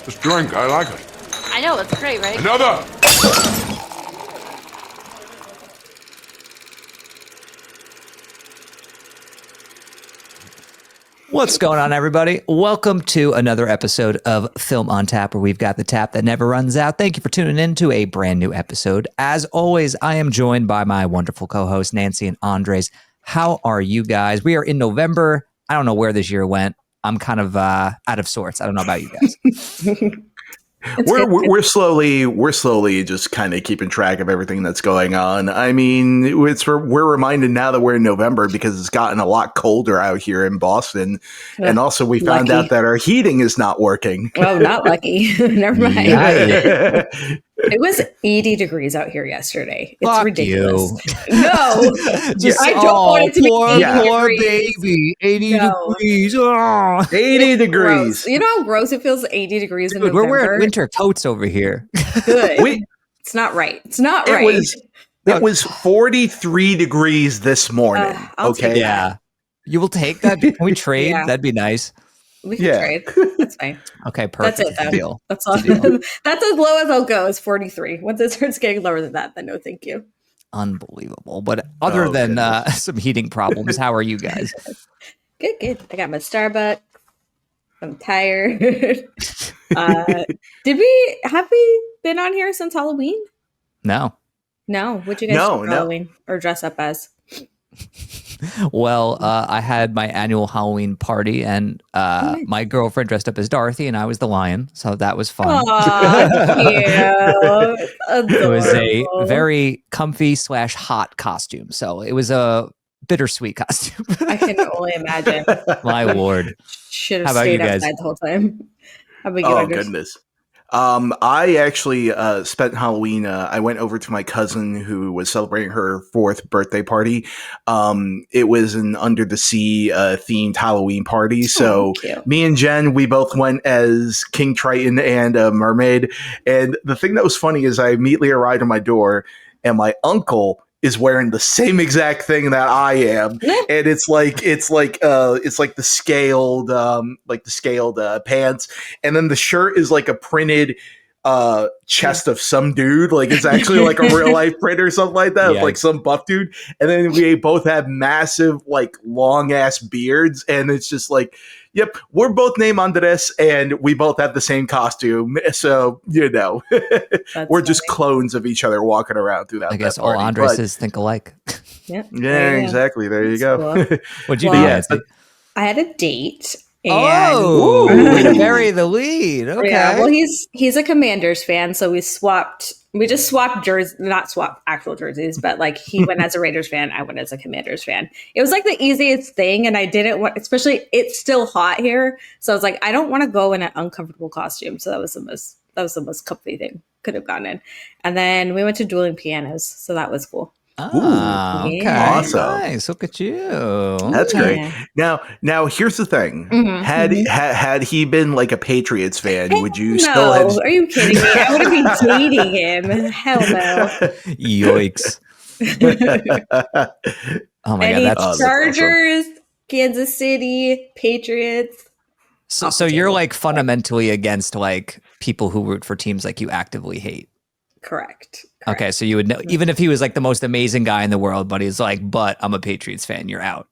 This drink, I like it. I know, it's great, right? Another! What's going on, everybody? Welcome to another episode of Film on Tap, where we've got the tap that never runs out. Thank you for tuning in to a brand new episode. As always, I am joined by my wonderful co-hosts, Nancy and Andres. How are you guys? We are in November. I don't know where this year went. I'm kind of out of sorts. I don't know about you guys. We're slowly just kind of keeping track of everything that's going on. I mean, we're reminded now that we're in November because it's gotten a lot colder out here in Boston, and also we found out that our heating is not working. Oh, not lucky. Never mind. Yeah. It was 80 degrees out here yesterday. It's Fuck ridiculous. you. No, I don't want it to be 80 poor degrees. baby. 80 No. degrees. Oh. 80 degrees. Gross. You know how gross it feels 80 degrees in Dude, November? we're wearing winter coats over here. Good. We- It's not right. It's not It right. was 43 degrees this morning. I'll take Okay. Yeah. You will take that? Can we trade? Yeah. That'd be nice. We can Yeah. trade. That's fine. Okay, perfect. That's it, though. Deal. That's all. Deal. That's as low as I'll go is 43. Once it starts getting lower than that, then no thank you. Unbelievable. But other than some heating problems, how are you guys? Good. I got my Starbucks. I'm tired. Have we been on here since Halloween? No. No. What'd you guys do for Halloween or dress up as? Well, I had my annual Halloween party, and my girlfriend dressed up as Dorothy, and I was the lion. So that was fun. Aw, cute. It was a Adorable. very comfy / hot costume. So it was a bittersweet costume. I can only imagine. My lord. Should How have about stayed you guys? outside the whole time. How about you, Oh, Andres? goodness. I actually spent Halloween. I went over to my cousin who was celebrating her 4th birthday party. It was an under the sea themed Halloween party. So cute. me and Jen, we both went as King Triton and a mermaid. And the thing that was funny is I immediately arrived at my door, and my uncle is wearing the same exact thing that I am, and it's like the scaled pants, and then the shirt is like a printed chest of some dude, like it's actually like a real life print or something like that, Yeah. like some buff dude. And then we both have massive, like long ass beards, and it's just like, yep, we're both named Andres, and we both have the same costume. So we're just funny. clones of each other walking around through that. I guess that all party. Andreses think alike. Yep. But, There you go. exactly. There you That's go. cool. What'd you Well, do, Nancy? I had a date. And Oh, way to bury the lead. Okay. Yeah, well, he's a Commanders fan, so we just swapped jerseys, not swap actual jerseys, but like he went as a Raiders fan, I went as a Commanders fan. It was like the easiest thing, and I didn't want, especially it's still hot here, so I was like, I don't want to go in an uncomfortable costume. So that was the most comfy thing could have gone in. And then we went to dueling pianos, so that was cool. Okay. Yeah. Awesome. Nice. Look at you. That's Okay. great. Now here's the thing. Mhm, Had he been like a Patriots fan, would you no, still have? are you kidding me? I wouldn't be dating him. Hell no. Yikes. Oh my Any God. That's that's Chargers, Kansas City, Patriots. so you're like fundamentally against like people who root for teams like you actively hate. Correct. Okay. So you would know, even if he was like the most amazing guy in the world, but he's like, but I'm a Patriots fan, you're out.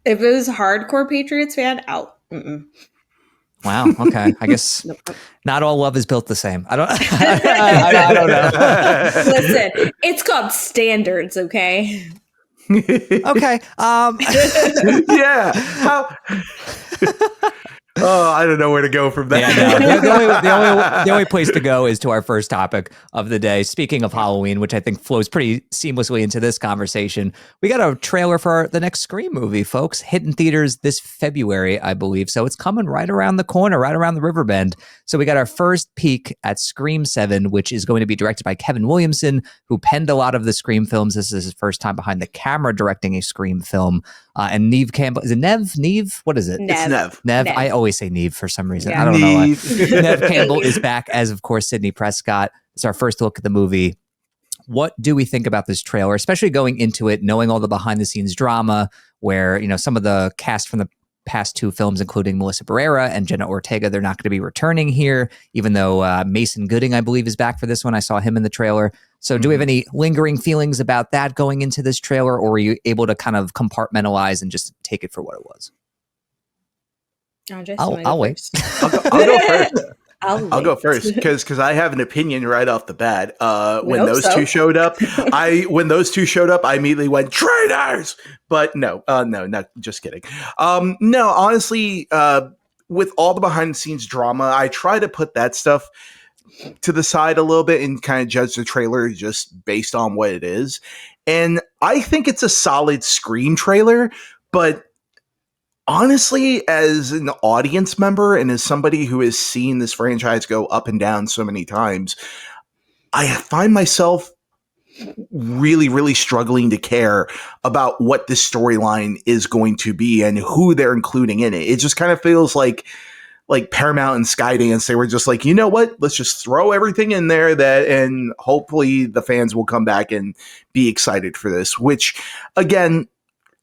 If it was hardcore Patriots fan, out. Mm-mm. Wow. Okay. I guess Nope. not all love is built the same. I don't, I don't know. Listen, it's called standards, okay? Okay. Yeah. How? Oh, I don't know where to go from Yeah, that. no. The only place to go is to our first topic of the day. Speaking of Halloween, which I think flows pretty seamlessly into this conversation, we got a trailer for the next Scream movie, folks. Hitting theaters this February, I believe. So it's coming right around the corner, right around the river bend. So we got our first peek at Scream 7, which is going to be directed by Kevin Williamson, who penned a lot of the Scream films. This is his first time behind the camera directing a Scream film. And Neve Campbell, is it Nev? Neve? What is it? Nev. It's Nev. Nev. I always say Neve for some reason. Yeah. I don't know why. Neve. Nev Campbell is back as, of course, Sidney Prescott. It's our first look at the movie. What do we think about this trailer, especially going into it, knowing all the behind the scenes drama where, you know, some of the cast from the past two films, including Melissa Barrera and Jenna Ortega. They're not going to be returning here, even though Mason Gooding, I believe, is back for this one. I saw him in the trailer. So do we have any lingering feelings about that going into this trailer, or were you able to kind of compartmentalize and just take it for what it was? I'll wait. I'll go first. I'll go first because I have an opinion right off the bat. When those two showed up, I immediately went traitors. But no, just kidding. No, honestly, with all the behind the scenes drama, I try to put that stuff to the side a little bit and kind of judge the trailer just based on what it is. And I think it's a solid Scream trailer, but honestly, as an audience member and as somebody who has seen this franchise go up and down so many times, I find myself really, really struggling to care about what this storyline is going to be and who they're including in it. It just kind of feels like Paramount and Skydance, they were just like, you know what? Let's just throw everything in there and hopefully the fans will come back and be excited for this, which again,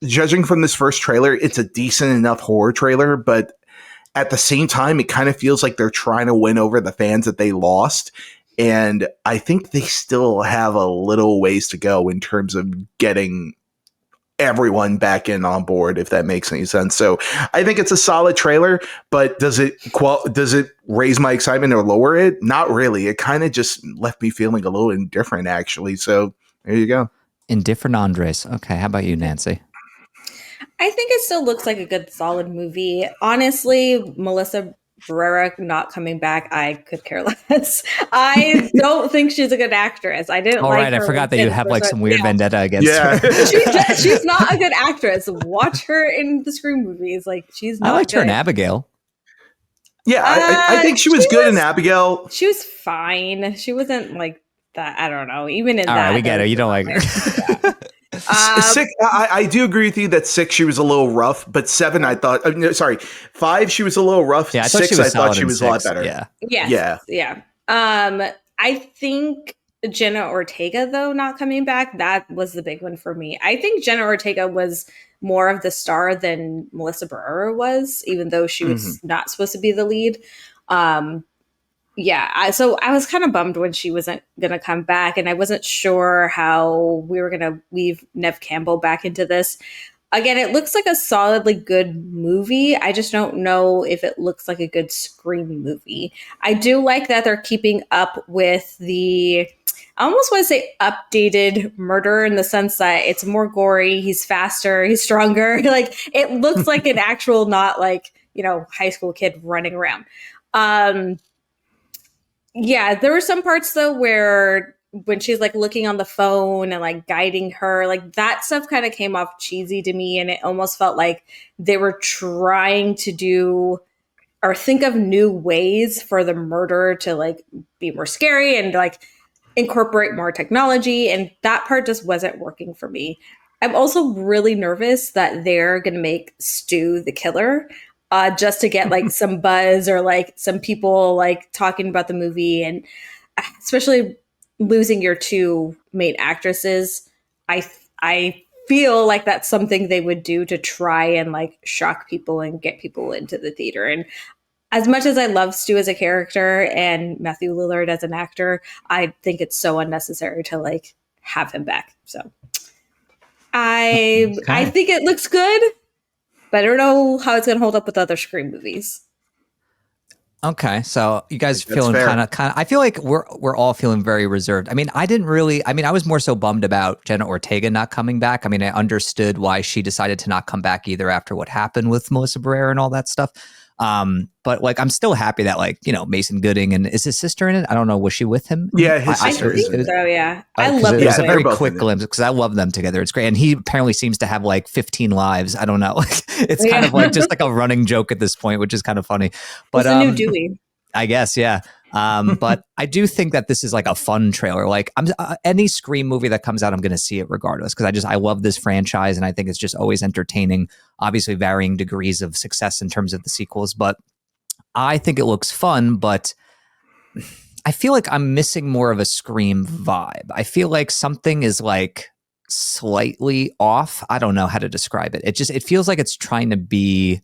judging from this first trailer, it's a decent enough horror trailer, but at the same time, it kind of feels like they're trying to win over the fans that they lost. And I think they still have a little ways to go in terms of getting everyone back in on board, if that makes any sense. So I think it's a solid trailer, but does it raise my excitement or lower it? Not really. It kind of just left me feeling a little indifferent, actually. So there you go. Indifferent Andres. Okay. How about you, Nancy? I think it still looks like a good, solid movie. Honestly, Melissa Barrera not coming back, I could care less. I don't think she's a good actress. I didn't like her. I forgot that you have like some weird vendetta against her. She's not a good actress. Watch her in the Scream movies. Like, she's not. I liked good. her in Abigail. Yeah, I think she was good in Abigail. She was fine. She wasn't like that. I don't know. Even in all that. Right, we get it. You don't like her. Six, I do agree with you that 6 she was a little rough, but 7 I thought. 5 she was a little rough. Yeah, 6 I thought she was a lot better. Yeah. I think Jenna Ortega though not coming back, that was the big one for me. I think Jenna Ortega was more of the star than Melissa Barrera was, even though she was not supposed to be the lead. So I was kind of bummed when she wasn't going to come back, and I wasn't sure how we were going to weave Neve Campbell back into this. Again, it looks like a solidly good movie. I just don't know if it looks like a good Scream movie. I do like that they're keeping up with I almost want to say updated murder in the sense that it's more gory, he's faster, he's stronger. Like, it looks like an actual, not like, high school kid running around. Yeah, there were some parts though where when she's like looking on the phone and like guiding her, like that stuff kind of came off cheesy to me, and it almost felt like they were trying to do or think of new ways for the murder to like be more scary and like incorporate more technology, and that part just wasn't working for me. I'm also really nervous that they're going to make Stu the killer. Just to get like some buzz or like some people like talking about the movie, and especially losing your 2 main actresses, I feel like that's something they would do to try and like shock people and get people into the theater. And as much as I love Stu as a character and Matthew Lillard as an actor, I think it's so unnecessary to like have him back. So I think it looks good, but I don't know how it's going to hold up with other Scream movies. Okay, so you guys feeling kind of. I feel like we're all feeling very reserved. I mean, I was more so bummed about Jenna Ortega not coming back. I mean, I understood why she decided to not come back either after what happened with Melissa Barrera and all that stuff. But like, I'm still happy that like, Mason Gooding, and is his sister in it? I don't know. Was she with him? Yeah, his sister. I think so. Yeah, I love it. It was a very quick in glimpse because I love them together. It's great, and he apparently seems to have like 15 lives. I don't know. It's kind of like just like a running joke at this point, which is kind of funny. But the new Dewey, I guess, yeah. But I do think that this is like a fun trailer. Like any Scream movie that comes out, I'm going to see it regardless because I love this franchise and I think it's just always entertaining. Obviously, varying degrees of success in terms of the sequels, but I think it looks fun. But I feel like I'm missing more of a Scream vibe. I feel like something is like slightly off. I don't know how to describe it. It feels like it's trying to be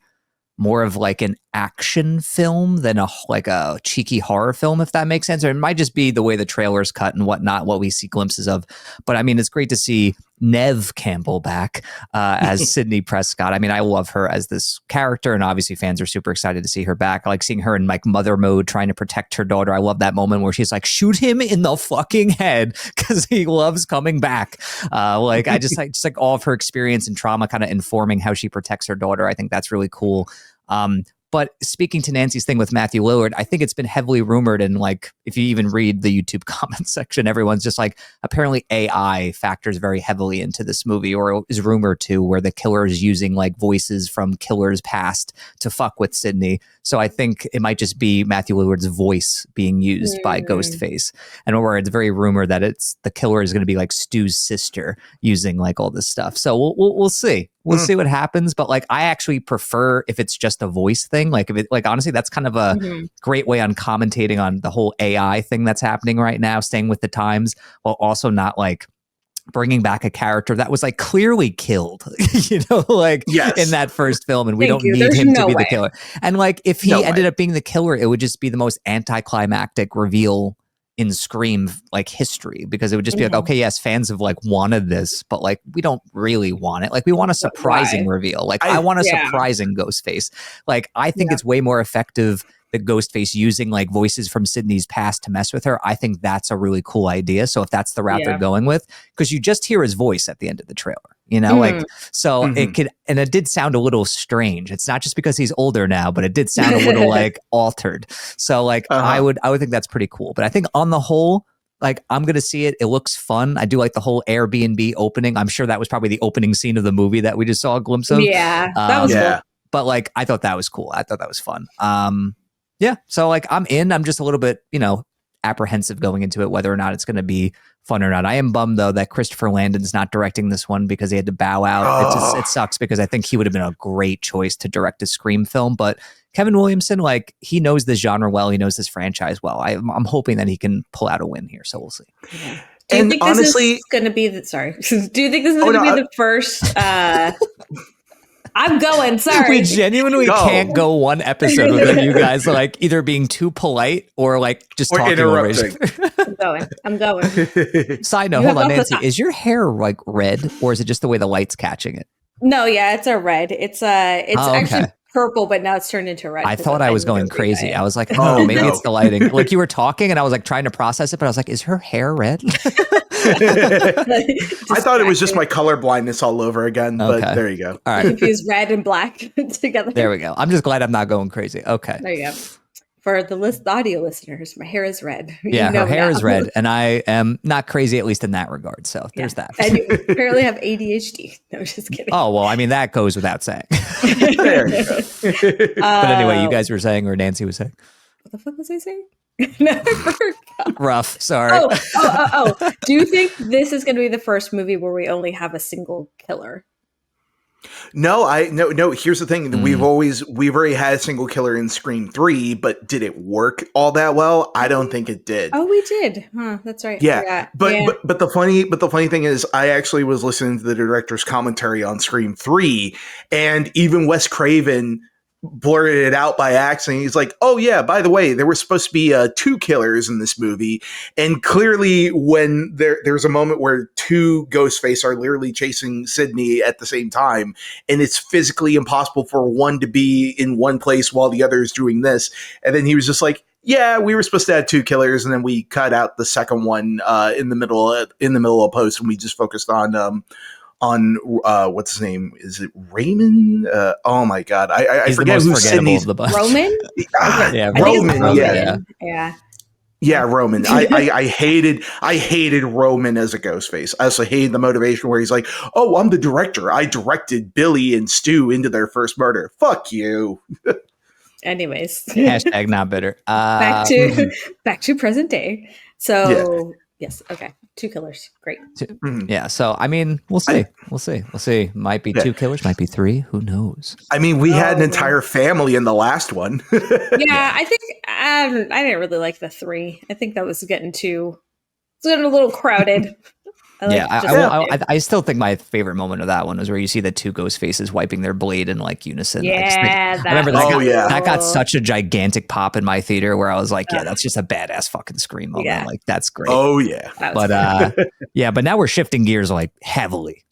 more of like an action film than like a cheeky horror film, if that makes sense. Or it might just be the way the trailer's cut and whatnot, what we see glimpses of. But I mean, it's great to see Neve Campbell back as Sydney Prescott. I mean, I love her as this character, and obviously fans are super excited to see her back. I like seeing her in like mother mode trying to protect her daughter. I love that moment where she's like, shoot him in the fucking head because he loves coming back. Like I just like all of her experience and trauma kind of informing how she protects her daughter. I think that's really cool. But speaking to Nancy's thing with Matthew Lillard, I think it's been heavily rumored. And like, if you even read the YouTube comment section, everyone's just like, apparently AI factors very heavily into this movie, or is rumored to, where the killer is using like voices from killers past to fuck with Sydney. So I think it might just be Matthew Lillard's voice being used by Ghostface. And where it's very rumored that it's the killer is going to be like Stu's sister using like all this stuff. So we'll see. We'll see what happens. But like, I actually prefer if it's just a voice thing. Like, if it, like, honestly, that's kind of a great way on commentating on the whole AI thing that's happening right now, staying with the times, while also not like bringing back a character that was like clearly killed, like in that first film. And we don't need him to be the killer. And like, if he ended up being the killer, it would just be the most anticlimactic reveal in Scream like history, because it would just be like, okay, yes, fans have like wanted this, but like we don't really want it. Like we want a surprising reveal. Like I want a surprising Ghostface. Like I think it's way more effective, the Ghostface using like voices from Sydney's past to mess with her. I think that's a really cool idea. So if that's the route they're going with, because you just hear his voice at the end of the trailer, like, so it could, and it did sound a little strange. It's not just because he's older now, but it did sound a little like altered. So like, I would think that's pretty cool. But I think on the whole, like, I'm going to see it. It looks fun. I do like the whole Airbnb opening. I'm sure that was probably the opening scene of the movie that we just saw a glimpse of. Yeah, that was cool. But like, I thought that was cool. I thought that was fun. Yeah. So like, I'm in. I'm just a little bit, apprehensive going into it, whether or not it's going to be fun or not. I am bummed though that Christopher Landon's not directing this one because he had to bow out. It sucks because I think he would have been a great choice to direct a Scream film. But Kevin Williamson, like, he knows this genre well. He knows this franchise well. I'm hoping that he can pull out a win here. So we'll see. Yeah. Do you think honestly, this is going to be the? Sorry. Do you think this is going to be the first? I'm going. Sorry. We genuinely can't go one episode without you guys like either being too polite or like just talking interrupting. I'm going. Side note, hold on, Nancy. Is your hair like red, or is it just the way the light's catching it? No, yeah, it's a red. It's actually purple, but now it's turned into red. I thought I was going crazy. I was like, maybe it's the lighting. Like you were talking, and I was like trying to process it, but I was like, is her hair red? I thought it was just my color blindness all over again, but there you go. All right. Confuse red and black together. There we go. I'm just glad I'm not going crazy. Okay. There you go. For the audio listeners, my hair is red. Yeah, her hair is red, and I am not crazy, at least in that regard. So there's that. And you apparently have ADHD. No, just kidding. Oh, well, I mean, that goes without saying. There you go. But anyway, you guys were saying, or Nancy was saying. What the fuck was I saying? No, I forgot. Rough. Sorry. Oh. Do you think this is going to be the first movie where we only have a single killer? No. Here's the thing: we've already had a single killer in Scream 3, but did it work all that well? I don't think it did. Oh, we did. Huh? That's right. Yeah, but the funny thing is, I actually was listening to the director's commentary on Scream 3, and even Wes Craven blurted it out by accident. He's like, oh yeah, by the way, there were supposed to be 2 killers in this movie. And clearly when there's a moment where 2 Ghostface are literally chasing Sydney at the same time, and it's physically impossible for one to be in one place while the other is doing this. And then he was just like, yeah, we were supposed to have 2 killers, and then we cut out the second one in the middle of post, and we just focused on what's his name? Is it Raymond? Oh my God, I forget who's Sydney's. Roman. Yeah, Roman. Yeah, Roman. I hated Roman as a Ghostface. I also hated the motivation where he's like, "Oh, I'm the director. I directed Billy and Stu into their first murder. Fuck you." Anyways, hashtag not bitter. Back to present day. So yes, okay. 2 killers. Great. Yeah. So, I mean, we'll see. We'll see. Might be 2 killers, might be 3. Who knows? I mean, we had an entire family in the last one. I think I didn't really like the 3. I think that was getting a little crowded. I still think my favorite moment of that one was where you see the two ghost faces wiping their blade in like unison. Yeah, I remember that got cool. such a gigantic pop in my theater where I was like, yeah, that's just a badass fucking Scream moment. Yeah. Like that's great. Oh yeah. But but now we're shifting gears like heavily.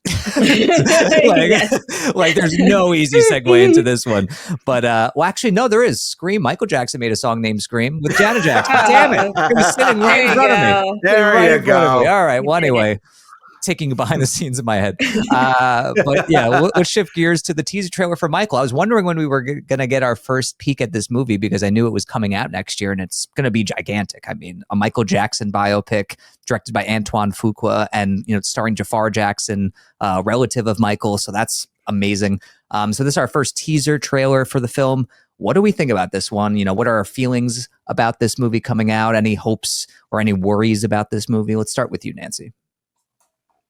Like there's no easy segue into this one. But well, actually, no, there is. Scream. Michael Jackson made a song named Scream with Janet Jackson. Damn it. It was sitting right in front of me. There you go. All right. Well, anyway, taking behind the scenes in my head. But yeah, let's shift gears to the teaser trailer for Michael. I was wondering when we were going to get our first peek at this movie because I knew it was coming out next year and it's going to be gigantic. I mean, a Michael Jackson biopic directed by Antoine Fuqua and, starring Jafar Jackson, relative of Michael. So that's amazing. So this is our first teaser trailer for the film. What do we think about this one? What are our feelings about this movie coming out? Any hopes or any worries about this movie? Let's start with you, Nancy.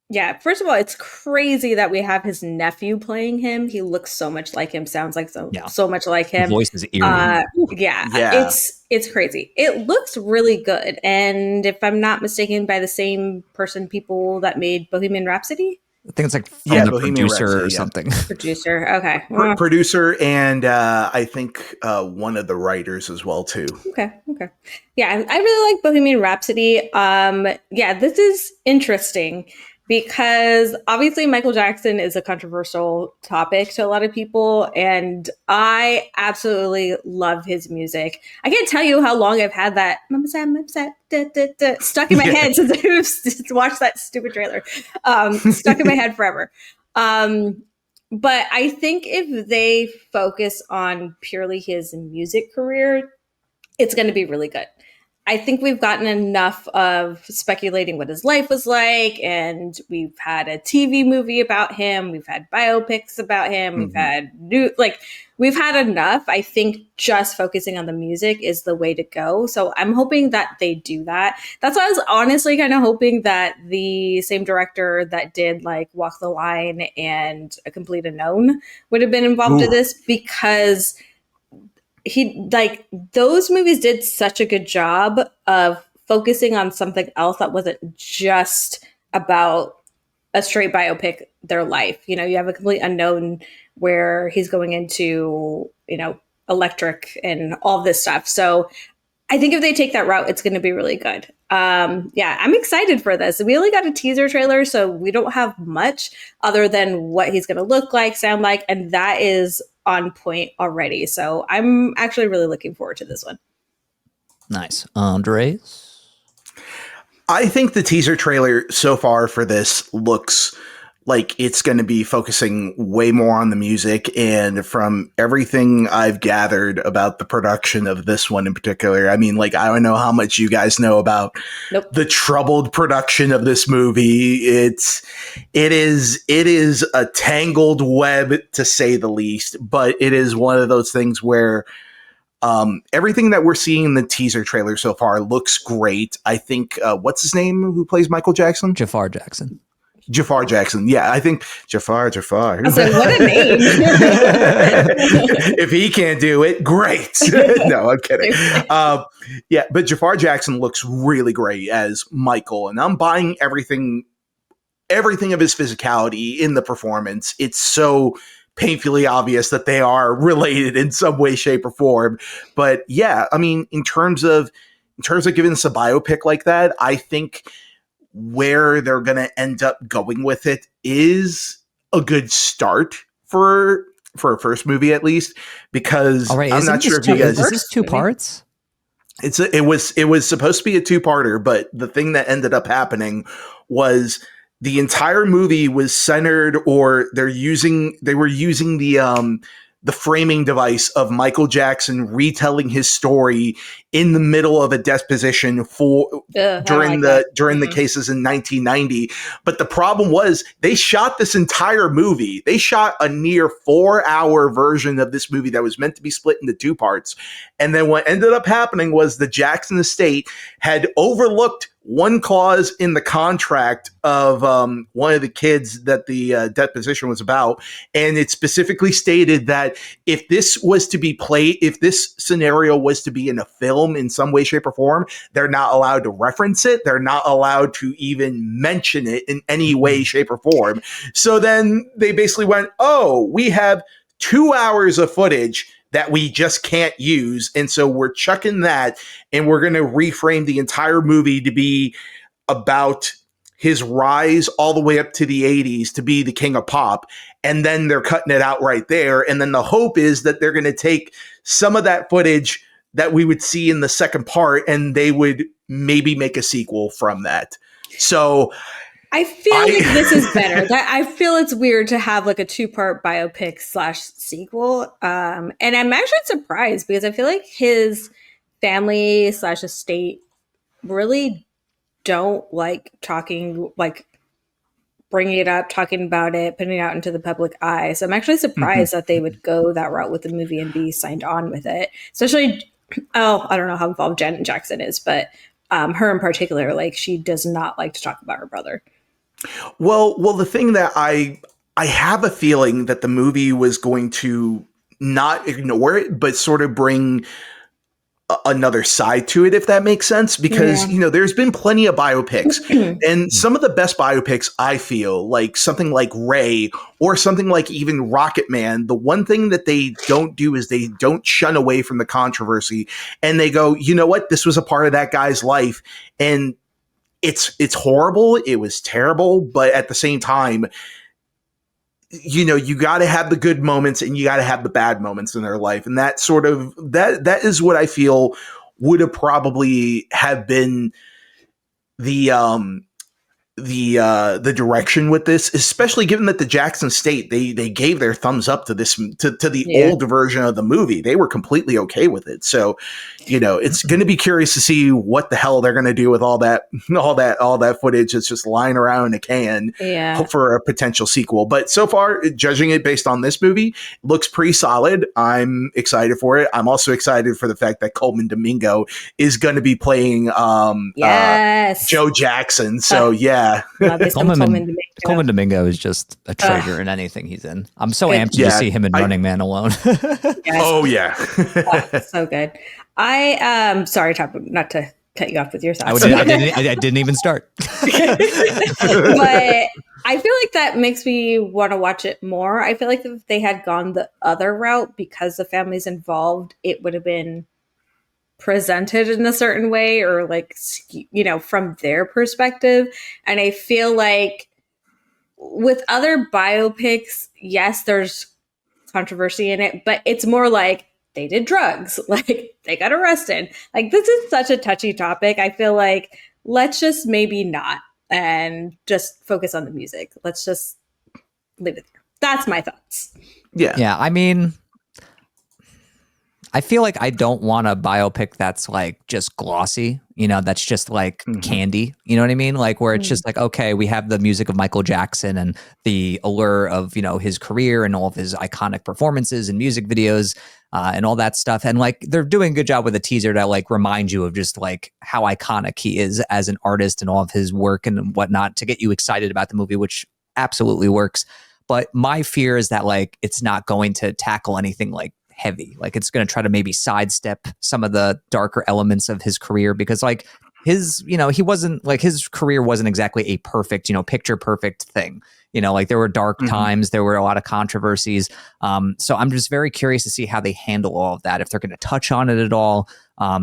Yeah, first of all, it's crazy that we have his nephew playing him. He looks so much like him, sounds like so much like him. The voice is eerie. It's crazy. It looks really good. And if I'm not mistaken, by the same people that made Bohemian Rhapsody? I think it's like from the Bohemian producer Rhapsody, or something. Producer, okay. Producer and I think one of the writers as well too. Okay. Yeah, I really like Bohemian Rhapsody. This is interesting because obviously Michael Jackson is a controversial topic to a lot of people, and I absolutely love his music. I can't tell you how long I've had that stuck in my head since I watched that stupid trailer. Stuck in my head forever. But I think if they focus on purely his music career, it's going to be really good. I think we've gotten enough of speculating what his life was like, and we've had a TV movie about him. We've had biopics about him. Mm-hmm. We've had enough. I think just focusing on the music is the way to go. So I'm hoping that they do that. That's why I was honestly kind of hoping that the same director that did like Walk the Line and A Complete Unknown would have been involved in this, because those movies did such a good job of focusing on something else that wasn't just about a straight biopic, their life. You have A Complete Unknown where he's going into, electric and all this stuff. So I think if they take that route, it's going to be really good. I'm excited for this. We only got a teaser trailer, so we don't have much other than what he's going to look like, sound like, and that is on point already. So I'm actually really looking forward to this one. Nice. Andres? I think the teaser trailer so far for this looks like it's going to be focusing way more on the music. And from everything I've gathered about the production of this one in particular, I mean, I don't know how much you guys know about the troubled production of this movie. It is a tangled web, to say the least, but it is one of those things where everything that we're seeing in the teaser trailer so far looks great. I think, what's his name who plays Michael Jackson? Jafar Jackson. Jafar Jackson. Yeah, I think Jafar. I was like, what a name. If he can't do it, great. No, I'm kidding. But Jafar Jackson looks really great as Michael, and I'm buying everything of his physicality in the performance. It's so painfully obvious that they are related in some way, shape, or form. But yeah, I mean, in terms of giving us a biopic like that, I think where they're going to end up going with it is a good start for a first movie, at least, because I'm not sure if you guys... Is this two parts? It was supposed to be a two-parter, but the thing that ended up happening was the entire movie was centered, or they were using the framing device of Michael Jackson retelling his story in the middle of a deposition during the cases in 1990. But the problem was they shot this entire movie. They shot a near 4-hour version of this movie that was meant to be split into two parts. And then what ended up happening was the Jackson estate had overlooked one clause in the contract of one of the kids that the deposition was about, and it specifically stated that if this was to be played, if this scenario was to be in a film in some way, shape, or form, they're not allowed to reference it. They're not allowed to even mention it in any way, shape, or form. So then they basically went, oh, we have 2 hours of footage that we just can't use. And so we're chucking that, and we're going to reframe the entire movie to be about his rise all the way up to the 80s to be the king of pop. And then they're cutting it out right there. And then the hope is that they're going to take some of that footage that we would see in the second part, and they would maybe make a sequel from that. So I feel like this is better. I feel it's weird to have like a 2-part biopic / sequel. And I'm actually surprised because I feel like his family / estate really don't like talking, like bringing it up, talking about it, putting it out into the public eye. So I'm actually surprised that they would go that route with the movie and be signed on with it. Especially, I don't know how involved Janet Jackson is, but her in particular, like she does not like to talk about her brother. Well, the thing that I have a feeling that the movie was going to not ignore it, but sort of bring another side to it, if that makes sense, because there's been plenty of biopics, and some of the best biopics, I feel like something like Ray or something like even Rocket Man, the one thing that they don't do is they don't shun away from the controversy, and they go, you know what, this was a part of that guy's life, and it's horrible, it was terrible, but at the same time, you got to have the good moments and you got to have the bad moments in their life. And that sort of, that is what I feel would have probably have been the direction with this, especially given that the Jackson State, they gave their thumbs up to this, to the old version of the movie. They were completely okay with it. So, it's going to be curious to see what the hell they're going to do with all that footage that's just lying around in a can for a potential sequel. But so far, judging it based on this movie, looks pretty solid. I'm excited for it. I'm also excited for the fact that Coleman Domingo is going to be playing Joe Jackson. So Coleman Domingo is just a treasure in anything he's in. I'm so amped to see him in Running Man alone. Oh yeah, so good. I sorry, not to cut you off with your thoughts. I didn't even start. But I feel like that makes me want to watch it more. I feel like if they had gone the other route, because the family's involved, it would have been presented in a certain way, or like, from their perspective. And I feel like with other biopics, yes, there's controversy in it, but it's more like they did drugs, like they got arrested. Like, this is such a touchy topic. I feel like let's just maybe not and just focus on the music. Let's just leave it there. That's my thoughts. Yeah. I mean, I feel like I don't want a biopic that's like just glossy, that's just like candy, you know what I mean? Like where it's just like, okay, we have the music of Michael Jackson and the allure of, his career and all of his iconic performances and music videos and all that stuff. And like, they're doing a good job with a teaser to like remind you of just like how iconic he is as an artist and all of his work and whatnot to get you excited about the movie, which absolutely works. But my fear is that like, it's not going to tackle anything like heavy. Like it's going to try to maybe sidestep some of the darker elements of his career, because like his, he wasn't like, his career wasn't exactly a perfect, picture perfect thing. Like there were dark times, there were a lot of controversies. So I'm just very curious to see how they handle all of that, if they're going to touch on it at all.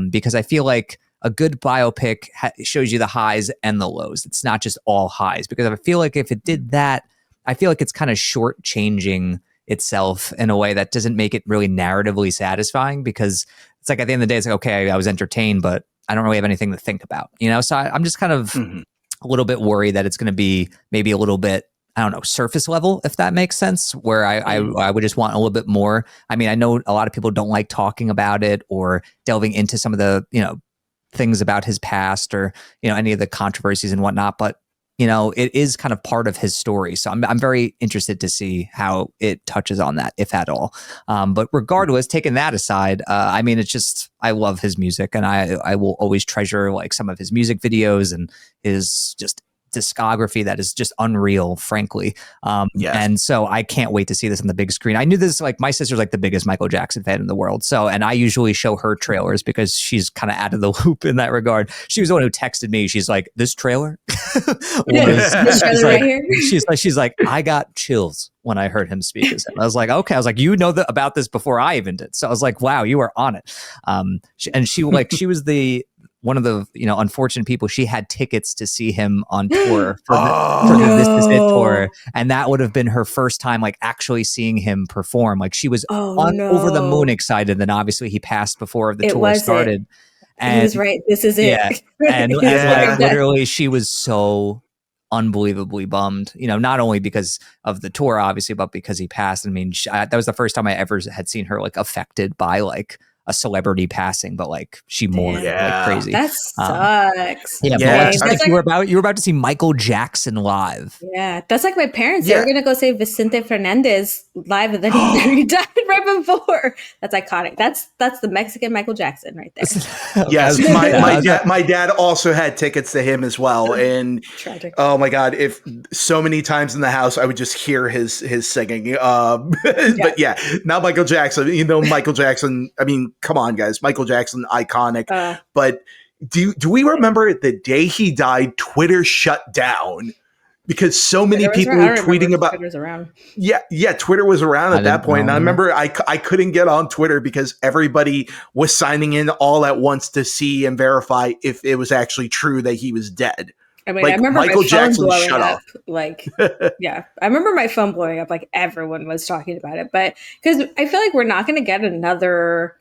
Because I feel like a good biopic shows you the highs and the lows. It's not just all highs, because I feel like if it did that, I feel like it's kind of shortchanging itself in a way that doesn't make it really narratively satisfying, because it's like at the end of the day, it's like, okay, I was entertained, but I don't really have anything to think about, So I'm just kind of a little bit worried that it's going to be maybe a little bit, I don't know, surface level, if that makes sense, where I would just want a little bit more. I mean, I know a lot of people don't like talking about it or delving into some of the, things about his past or, any of the controversies and whatnot, but you know, it is kind of part of his story. So I'm very interested to see how it touches on that, if at all. But regardless, taking that aside, I mean, it's just, I love his music, and I will always treasure like some of his music videos and his just discography that is just unreal, frankly. And so I can't wait to see this on the big screen. I knew this, like, my sister's like the biggest Michael Jackson fan in the world. So, and I usually show her trailers because she's kind of out of the loop in that regard. She was the one who texted me. She's like, this trailer? This trailer right here? She's like, I got chills when I heard him speak as him. I was like, okay. I was like, you know about this before I even did. So I was like, wow, you are on it. She was one of the, you know, unfortunate people. She had tickets to see him on tour for the This Is It tour, and that would have been her first time like actually seeing him perform. Like, she was over the moon excited. Then obviously he passed before the tour started. And he was right. This is it. Yeah, and like literally, she was so unbelievably bummed. You know, not only because of the tour, obviously, but because he passed. I mean, that was the first time I ever had seen her like affected by like a celebrity passing, but like she mourned like crazy. That sucks. But you were about to see Michael Jackson live. Yeah, that's like my parents. They were gonna go see Vicente Fernandez live, and then he died right before. That's iconic. That's the Mexican Michael Jackson right there. Yes, my dad also had tickets to him as well, and tragic. Oh my God! If so many times in the house, I would just hear his singing. But yeah, not Michael Jackson. You know, Michael Jackson. I mean, come on, guys. Michael Jackson, iconic. But do we remember the day he died, Twitter shut down because so many people were tweeting about Twitter was around. Yeah, Twitter was around at that point. And I remember I couldn't get on Twitter because everybody was signing in all at once to see and verify if it was actually true that he was dead. I mean, like, I remember Michael my phone Jackson blowing shut up. off. Like, yeah, I remember my phone blowing up. Like, everyone was talking about it. But because I feel like we're not going to get another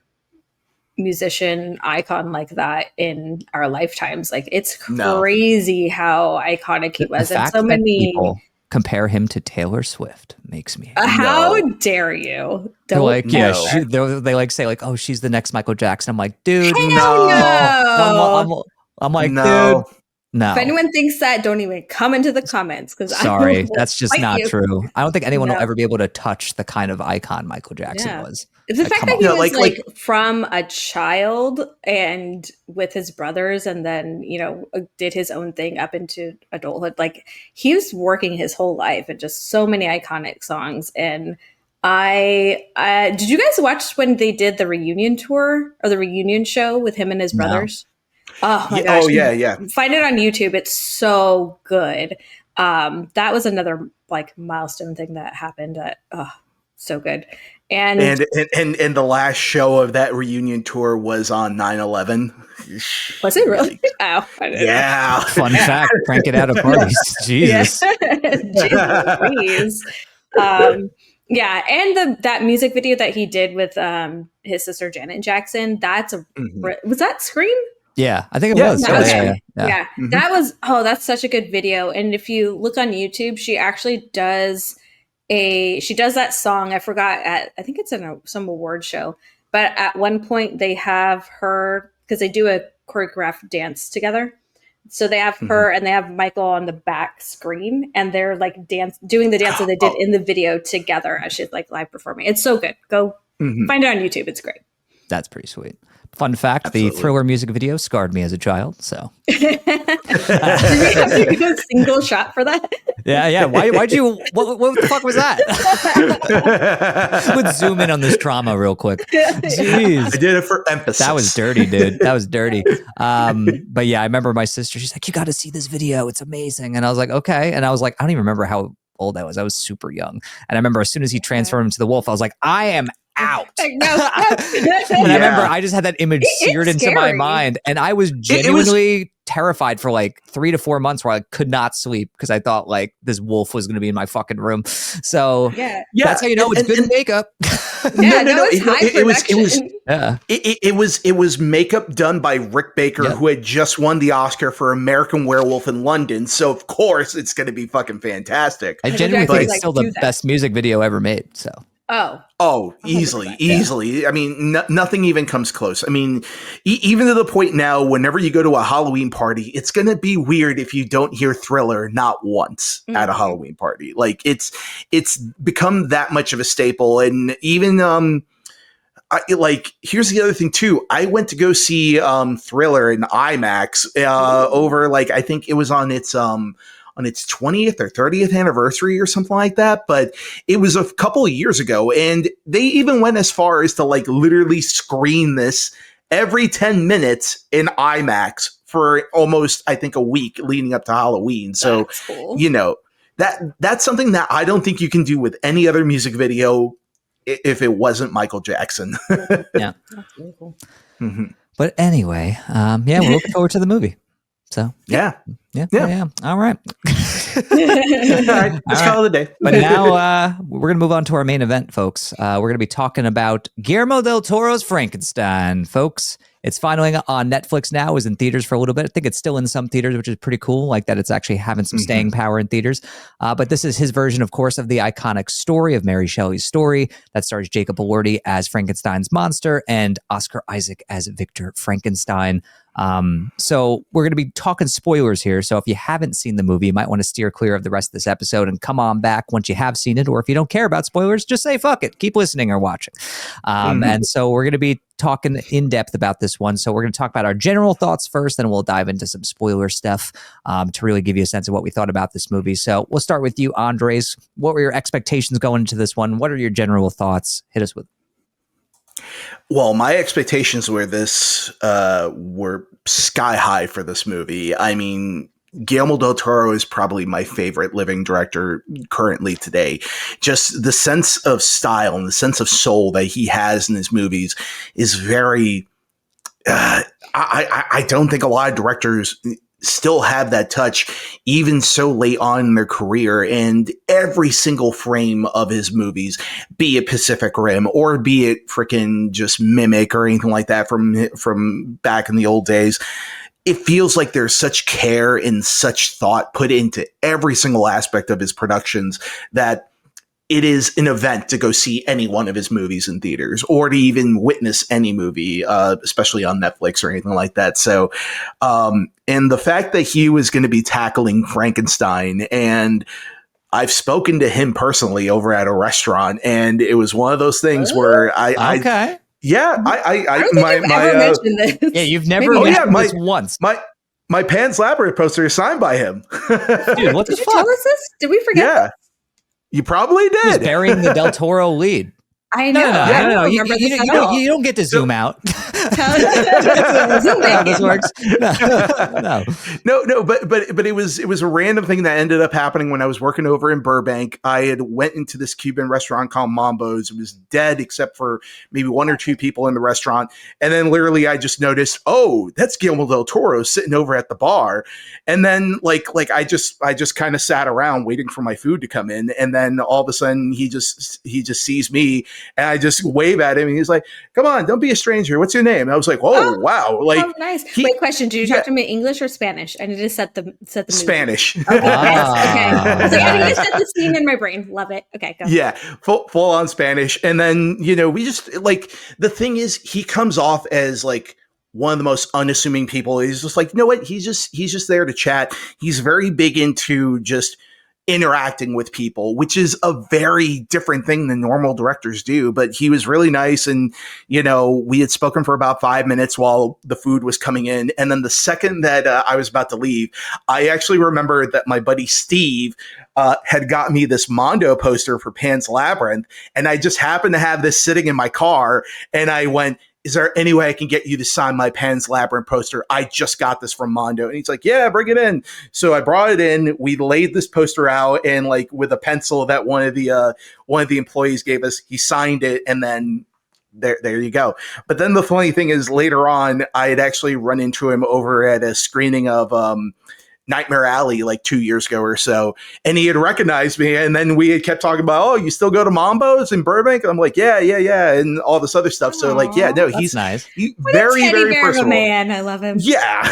musician icon like that in our lifetimes. Like, it's crazy how iconic he was. The fact and so that many people compare him to Taylor Swift makes me how dare you? They're like, they like say like, oh, she's the next Michael Jackson. I'm like, dude, no. I'm like, no. Dude, no. If anyone thinks that, don't even come into the comments because sorry, that's just not true. I don't think anyone will No. ever be able to touch the kind of icon Michael Jackson was. It's the fact that he was like from a child and with his brothers, and then, you know, did his own thing up into adulthood. Like, he was working his whole life and just so many iconic songs. And I did you guys watch when they did the reunion tour or the reunion show with him and his brothers? Oh my gosh. Oh yeah. Find it on YouTube. It's so good. That was another like milestone thing that happened. So good. And the last show of that reunion tour was on 9/11. Was it really? Oh, I didn't know. Fun fact, crank it out at parties. Jesus. Please. Yeah, and that music video that he did with his sister Janet Jackson, was that Scream? Yeah, I think it was. Yeah. Mm-hmm. That was, that's such a good video. And if you look on YouTube, she actually does that song. I forgot I think it's in some award show, but at one point they have her, because they do a choreographed dance together. So they have her and they have Michael on the back screen, and they're like doing the dance that they did in the video together as she's like live performing. It's so good. Go find it on YouTube. It's great. That's pretty sweet. Fun fact, the Thriller music video scarred me as a child, so. Did we have to do a single shot for that? Yeah. Why'd you, what the fuck was that? Let's zoom in on this trauma real quick. Jeez. I did it for emphasis. That was dirty, dude. That was dirty. But yeah, I remember my sister, she's like, you got to see this video. It's amazing. And I was like, okay. And I was like, I don't even remember how old I was. I was super young. And I remember as soon as he transformed into the wolf, I was like, I am out. And I remember I just had that image seared into my mind, and I was genuinely terrified for like 3 to 4 months where I could not sleep because I thought like this wolf was going to be in my fucking room. So that's how you know it's good makeup. It was makeup done by Rick Baker, who had just won the Oscar for American Werewolf in London. So of course it's going to be fucking fantastic. I genuinely think it's still the best music video ever made. So. Oh, 100%. easily. I mean, nothing even comes close. I mean, even to the point now, whenever you go to a Halloween party, it's going to be weird if you don't hear Thriller not once at a Halloween party. Like it's become that much of a staple. And even, here's the other thing too. I went to go see Thriller in IMAX over, like, I think it was on its 20th or 30th anniversary or something like that. But it was a couple of years ago. And they even went as far as to like literally screen this every 10 minutes in IMAX for almost, I think, a week leading up to Halloween. So, That's cool. you know, that's something that I don't think you can do with any other music video if it wasn't Michael Jackson. Yeah. That's really cool. Mm-hmm. But anyway, we're looking forward to the movie. So Yeah. All right. All right. Let's call it a day. But now we're going to move on to our main event, folks. We're going to be talking about Guillermo del Toro's Frankenstein, folks. It's finally on Netflix now. It was in theaters for a little bit. I think it's still in some theaters, which is pretty cool, like that it's actually having some staying power in theaters. But this is his version, of course, of the iconic story of Mary Shelley's story that stars Jacob Elordi as Frankenstein's monster and Oscar Isaac as Victor Frankenstein. So we're going to be talking spoilers here. So if you haven't seen the movie, you might want to steer clear of the rest of this episode and come on back once you have seen it. Or if you don't care about spoilers, just say fuck it, keep listening or watching. And so we're going to be talking in depth about this one. So we're going to talk about our general thoughts first, then we'll dive into some spoiler stuff to really give you a sense of what we thought about this movie. So we'll start with you, Andres. What were your expectations going into this one? What are your general thoughts? Hit us with. Well, my expectations were were sky high for this movie. I mean, Guillermo del Toro is probably my favorite living director currently today. Just the sense of style and the sense of soul that he has in his movies is very. I don't think a lot of directors still have that touch, even so late on in their career. And every single frame of his movies, be it Pacific Rim or be it freaking just Mimic or anything like that from back in the old days, it feels like there's such care and such thought put into every single aspect of his productions that it is an event to go see any one of his movies in theaters or to even witness any movie, especially on Netflix or anything like that. So, and the fact that he was going to be tackling Frankenstein, and I've spoken to him personally over at a restaurant, and it was one of those things where I I don't think I've ever mentioned this. Yeah, you've never mentioned this once. My Pan's Labyrinth poster is signed by him. Dude, what the Did you fuck? tell us this? Did we forget? Yeah. You probably did. He's burying the Del Toro lead. I know. No. You don't get to zoom out. How this works. No. But it was a random thing that ended up happening when I was working over in Burbank. I had went into this Cuban restaurant called Mambo's. It was dead except for maybe one or two people in the restaurant. And then literally I just noticed, oh, that's Guillermo del Toro sitting over at the bar. And then like I just kind of sat around waiting for my food to come in. And then all of a sudden he just sees me. And I just wave at him and he's like, come on, don't be a stranger. What's your name? And I was like, whoa, wow. Like, nice. Wait, question. Did you talk to him in English or Spanish? I need to set the movie. Spanish. Okay. Okay. I was like, I need to set the scene in my brain. Love it. Okay. Go. Yeah. Full on Spanish. And then, we just like, the thing is he comes off as like one of the most unassuming people. He's just like, you know what? He's just there to chat. He's very big into just interacting with people, which is a very different thing than normal directors do. But he was really nice. And, we had spoken for about 5 minutes while the food was coming in. And then the second that I was about to leave, I actually remembered that my buddy Steve had got me this Mondo poster for Pan's Labyrinth. And I just happened to have this sitting in my car. And I went, is there any way I can get you to sign my Pan's Labyrinth poster? I just got this from Mondo. And he's like, yeah, bring it in. So I brought it in. We laid this poster out and like with a pencil that one of the employees gave us, he signed it. And then there you go. But then the funny thing is later on, I had actually run into him over at a screening of Nightmare Alley like 2 years ago or so. And he had recognized me. And then we had kept talking about, oh, you still go to Mambo's in Burbank? And I'm like, yeah. And all this other stuff. Aww. So like, yeah, no, he's nice. Very, very personal. Man, I love him. Yeah.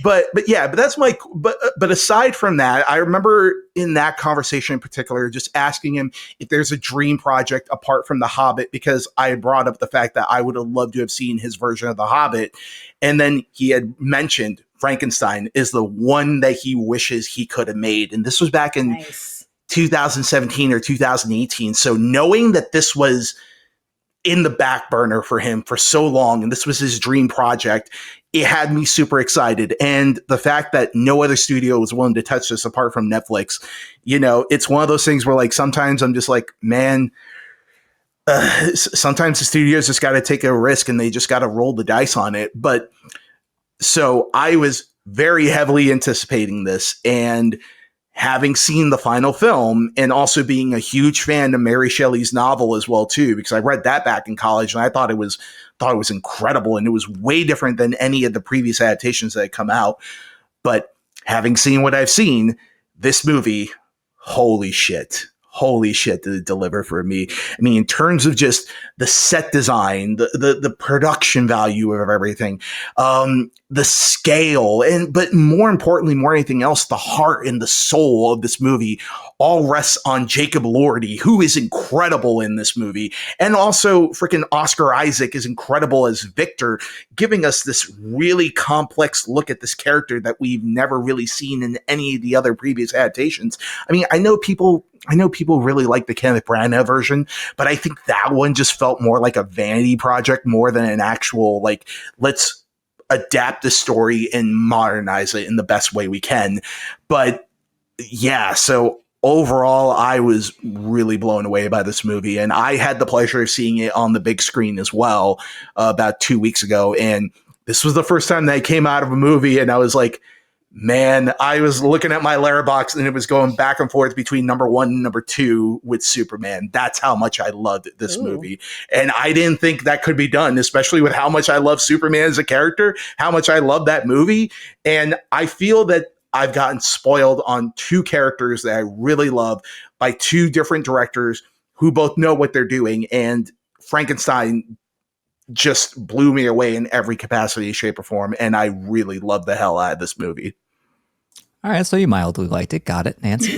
but that's but aside from that, I remember in that conversation in particular, just asking him if there's a dream project apart from The Hobbit, because I had brought up the fact that I would have loved to have seen his version of The Hobbit. And then he had mentioned Frankenstein is the one that he wishes he could have made. And this was back in 2017 or 2018. So knowing that this was in the back burner for him for so long, and this was his dream project, it had me super excited. And the fact that no other studio was willing to touch this apart from Netflix, it's one of those things where, like, sometimes I'm just like, man, sometimes the studios just got to take a risk and they just got to roll the dice on it. But so I was very heavily anticipating this, and having seen the final film and also being a huge fan of Mary Shelley's novel as well too, because I read that back in college and I thought it was incredible, and it was way different than any of the previous adaptations that had come out. But having seen what I've seen, this movie, holy shit, did it deliver for me. I mean, in terms of just the set design, the production value of everything, the scale, but more importantly, more than anything else, the heart and the soul of this movie all rests on Jacob Elordi, who is incredible in this movie. And also freaking Oscar Isaac is incredible as Victor, giving us this really complex look at this character that we've never really seen in any of the other previous adaptations. I mean, I know people really like the Kenneth Branagh version, but I think that one just felt more like a vanity project more than an actual, like, let's adapt the story and modernize it in the best way we can. But yeah, so overall, I was really blown away by this movie, and I had the pleasure of seeing it on the big screen as well about 2 weeks ago. And this was the first time that I came out of a movie and I was like, man, I was looking at my letterbox and it was going back and forth between number 1 and number 2 with Superman. That's how much I loved this movie. And I didn't think that could be done, especially with how much I love Superman as a character, how much I love that movie. And I feel that I've gotten spoiled on 2 characters that I really love by 2 different directors who both know what they're doing. And Frankenstein just blew me away in every capacity, shape, or form. And I really love the hell out of this movie. All right, so you mildly liked it. Got it, Nancy.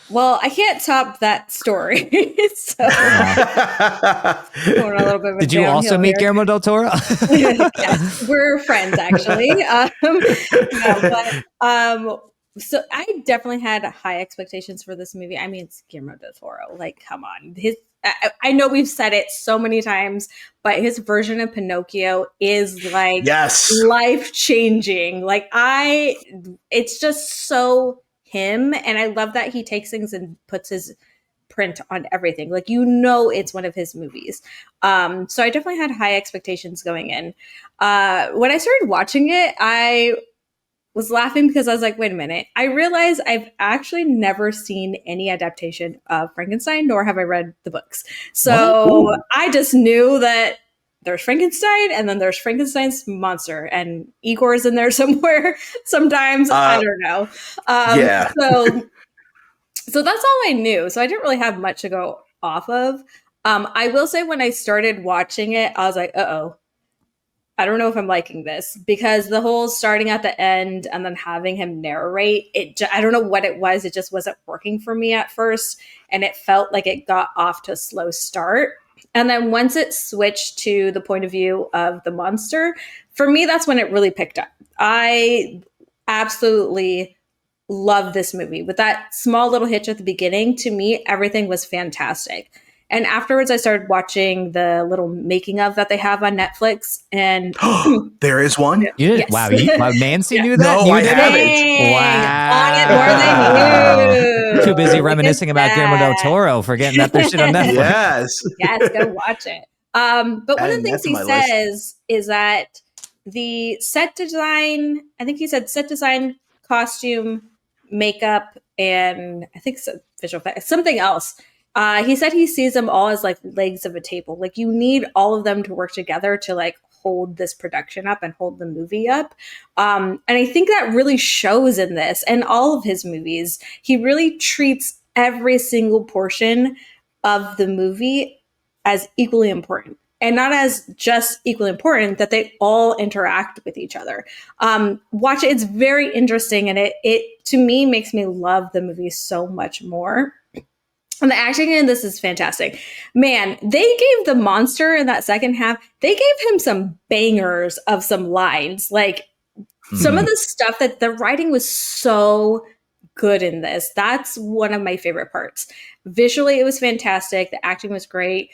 Well, I can't top that story. So going a little bit of a Did you also meet Guillermo del Toro? Yes, we're friends, actually. So I definitely had high expectations for this movie. I mean, it's Guillermo del Toro. Like, come on. I know we've said it so many times, but his version of Pinocchio is like life-changing. Like, it's just so him. And I love that he takes things and puts his print on everything. Like, it's one of his movies. So I definitely had high expectations going in. When I started watching it, I was laughing because I was like, wait a minute. I realized I've actually never seen any adaptation of Frankenstein, nor have I read the books. So I just knew that there's Frankenstein and then there's Frankenstein's monster, and Igor's in there somewhere. Sometimes I don't know. So that's all I knew. So I didn't really have much to go off of. I will say when I started watching it, I was like, I don't know if I'm liking this, because the whole starting at the end and then having him narrate it, I don't know what it was. It just wasn't working for me at first. And it felt like it got off to a slow start. And then once it switched to the point of view of the monster, for me, that's when it really picked up. I absolutely love this movie. With that small little hitch at the beginning, to me, everything was fantastic. And afterwards, I started watching the little making of that they have on Netflix. And there is one? Yes. Wow, Nancy knew that? No, I haven't. Wow. On it more than you. Too busy reminiscing about Guillermo del Toro, forgetting that there's shit on Netflix. Yes, go watch it. But one of the things he says is that the set design, I think he said set design, costume, makeup, and I think visual effects, something else. He said he sees them all as like legs of a table. Like, you need all of them to work together to like hold this production up and hold the movie up. And I think that really shows in this and all of his movies. He really treats every single portion of the movie as equally important. and not as just equally important, that they all interact with each other. Watch it. It's very interesting. And it to me makes me love the movie so much more. And the acting in this is fantastic. Man, they gave the monster in that second half, they gave him some bangers of some lines. Like some of the stuff that the writing was so good in this. That's one of my favorite parts. Visually, it was fantastic. The acting was great.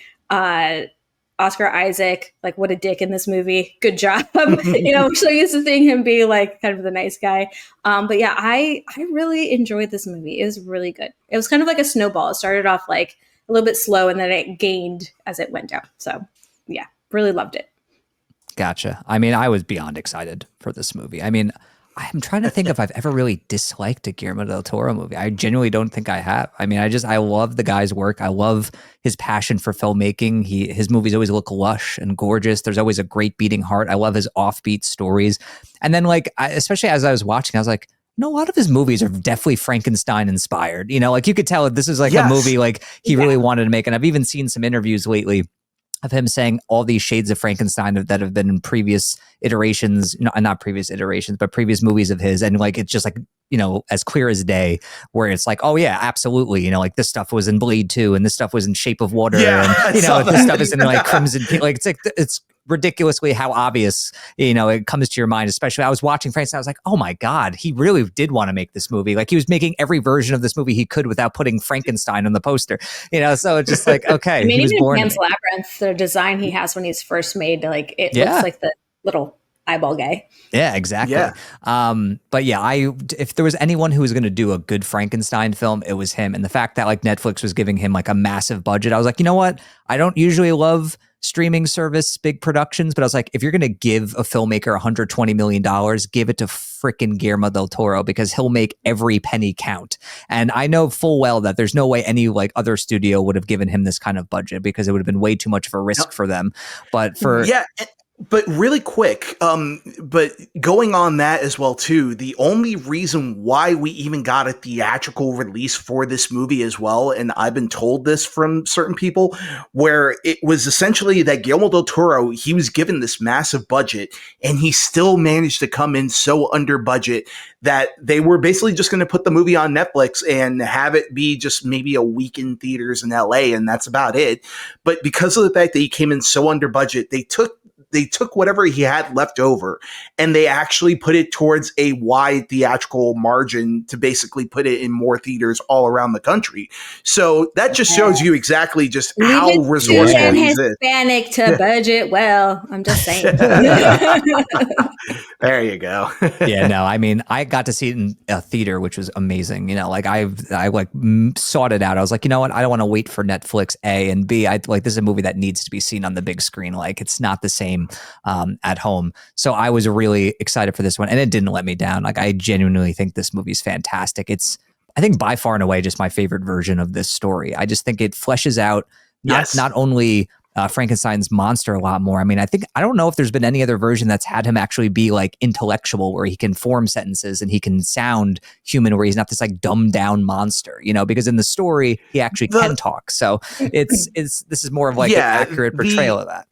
Oscar Isaac, like what a dick in this movie. Good job. We're so used to seeing him be like kind of the nice guy. But yeah, I really enjoyed this movie. It was really good. It was kind of like a snowball. It started off like a little bit slow and then it gained as it went down. So yeah, really loved it. Gotcha. I mean, I was beyond excited for this movie. I mean, I'm trying to think if I've ever really disliked a Guillermo del Toro movie. I genuinely don't think I have. I mean, I love the guy's work. I love his passion for filmmaking. His movies always look lush and gorgeous. There's always a great beating heart. I love his offbeat stories. And then especially as I was watching, I was like, a lot of his movies are definitely Frankenstein inspired. Like you could tell this is like a movie like he really wanted to make. And I've even seen some interviews lately of him saying all these shades of Frankenstein that have been in previous iterations, not previous iterations, but previous movies of his. And like, it's just like, as clear as day, where it's like, oh yeah, absolutely. Like this stuff was in Blade 2 and this stuff was in Shape of Water. Yeah, and, this stuff is in like Crimson. Like, it's ridiculously how obvious, it comes to your mind. Especially I was watching Frankenstein, I was like, oh my God, he really did want to make this movie. Like he was making every version of this movie he could without putting Frankenstein on the poster, so it's just like, okay. I mean, he was even born Pan's Labyrinth, the design he has when he's first made, like it looks like the little eyeball guy. Yeah, exactly. Yeah. But yeah, if there was anyone who was going to do a good Frankenstein film, it was him. And the fact that like Netflix was giving him like a massive budget, I was like, you know what? I don't usually love streaming service big productions, but I was like, if you're going to give a filmmaker $120 million, give it to freaking Guillermo del Toro, because he'll make every penny count. And I know full well that there's no way any like other studio would have given him this kind of budget, because it would have been way too much of a risk for them. But but really quick, but going on that as well too, the only reason why we even got a theatrical release for this movie as well, and I've been told this from certain people, where it was essentially that Guillermo del Toro, he was given this massive budget and he still managed to come in so under budget that they were basically just going to put the movie on Netflix and have it be just maybe a week in theaters in LA, and that's about it. But because of the fact that he came in so under budget, they took whatever he had left over and they actually put it towards a wide theatrical margin to basically put it in more theaters all around the country. So that just shows you exactly just how resourceful he is. Hispanic to budget. Well, I'm just saying. There you go. Yeah, no, I mean, I got to see it in a theater, which was amazing. Like I like sought it out. I was like, you know what? I don't want to wait for Netflix, A, and B, I like, this is a movie that needs to be seen on the big screen. Like it's not the same at home. So I was really excited for this one, and it didn't let me down. Like I genuinely think this movie is fantastic. It's, I think by far and away, just my favorite version of this story. I just think it fleshes out not only Frankenstein's monster a lot more. I mean, I don't know if there's been any other version that's had him actually be like intellectual, where he can form sentences and he can sound human, where he's not this like dumbed down monster, because in the story he actually can talk. So this is more of like an accurate portrayal of that.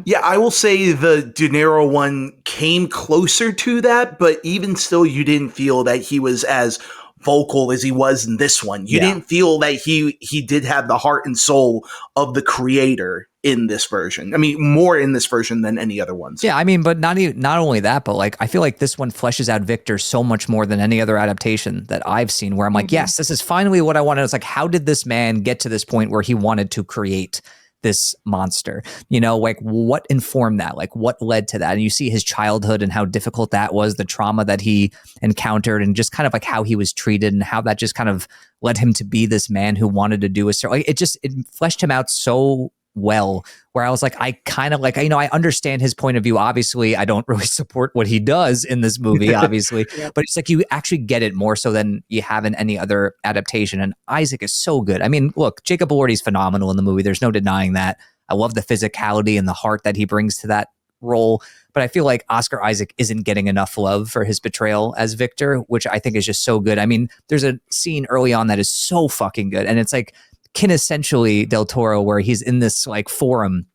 Yeah, I will say the De Niro one came closer to that, but even still, you didn't feel that he was as vocal as he was in this one. You didn't feel that he did have the heart and soul of the creator in this version. I mean, more in this version than any other ones. Yeah, I mean, but not only that, but like I feel like this one fleshes out Victor so much more than any other adaptation that I've seen, where I'm like, yes, this is finally what I wanted. It's like, how did this man get to this point where he wanted to create this monster? Like what informed that? Like what led to that? And you see his childhood and how difficult that was, the trauma that he encountered, and just kind of like how he was treated, and how that just kind of led him to be this man who wanted to do a certain, like it fleshed him out so well, where I was like, I kind of like, I understand his point of view. Obviously, I don't really support what he does in this movie, obviously, but it's like you actually get it more so than you have in any other adaptation. And Isaac is so good. I mean, look, Jacob Elordi's phenomenal in the movie. There's no denying that. I love the physicality and the heart that he brings to that role. But I feel like Oscar Isaac isn't getting enough love for his portrayal as Victor, which I think is just so good. I mean, there's a scene early on that is so fucking good. And it's like quintessentially Del Toro, where he's in this like forum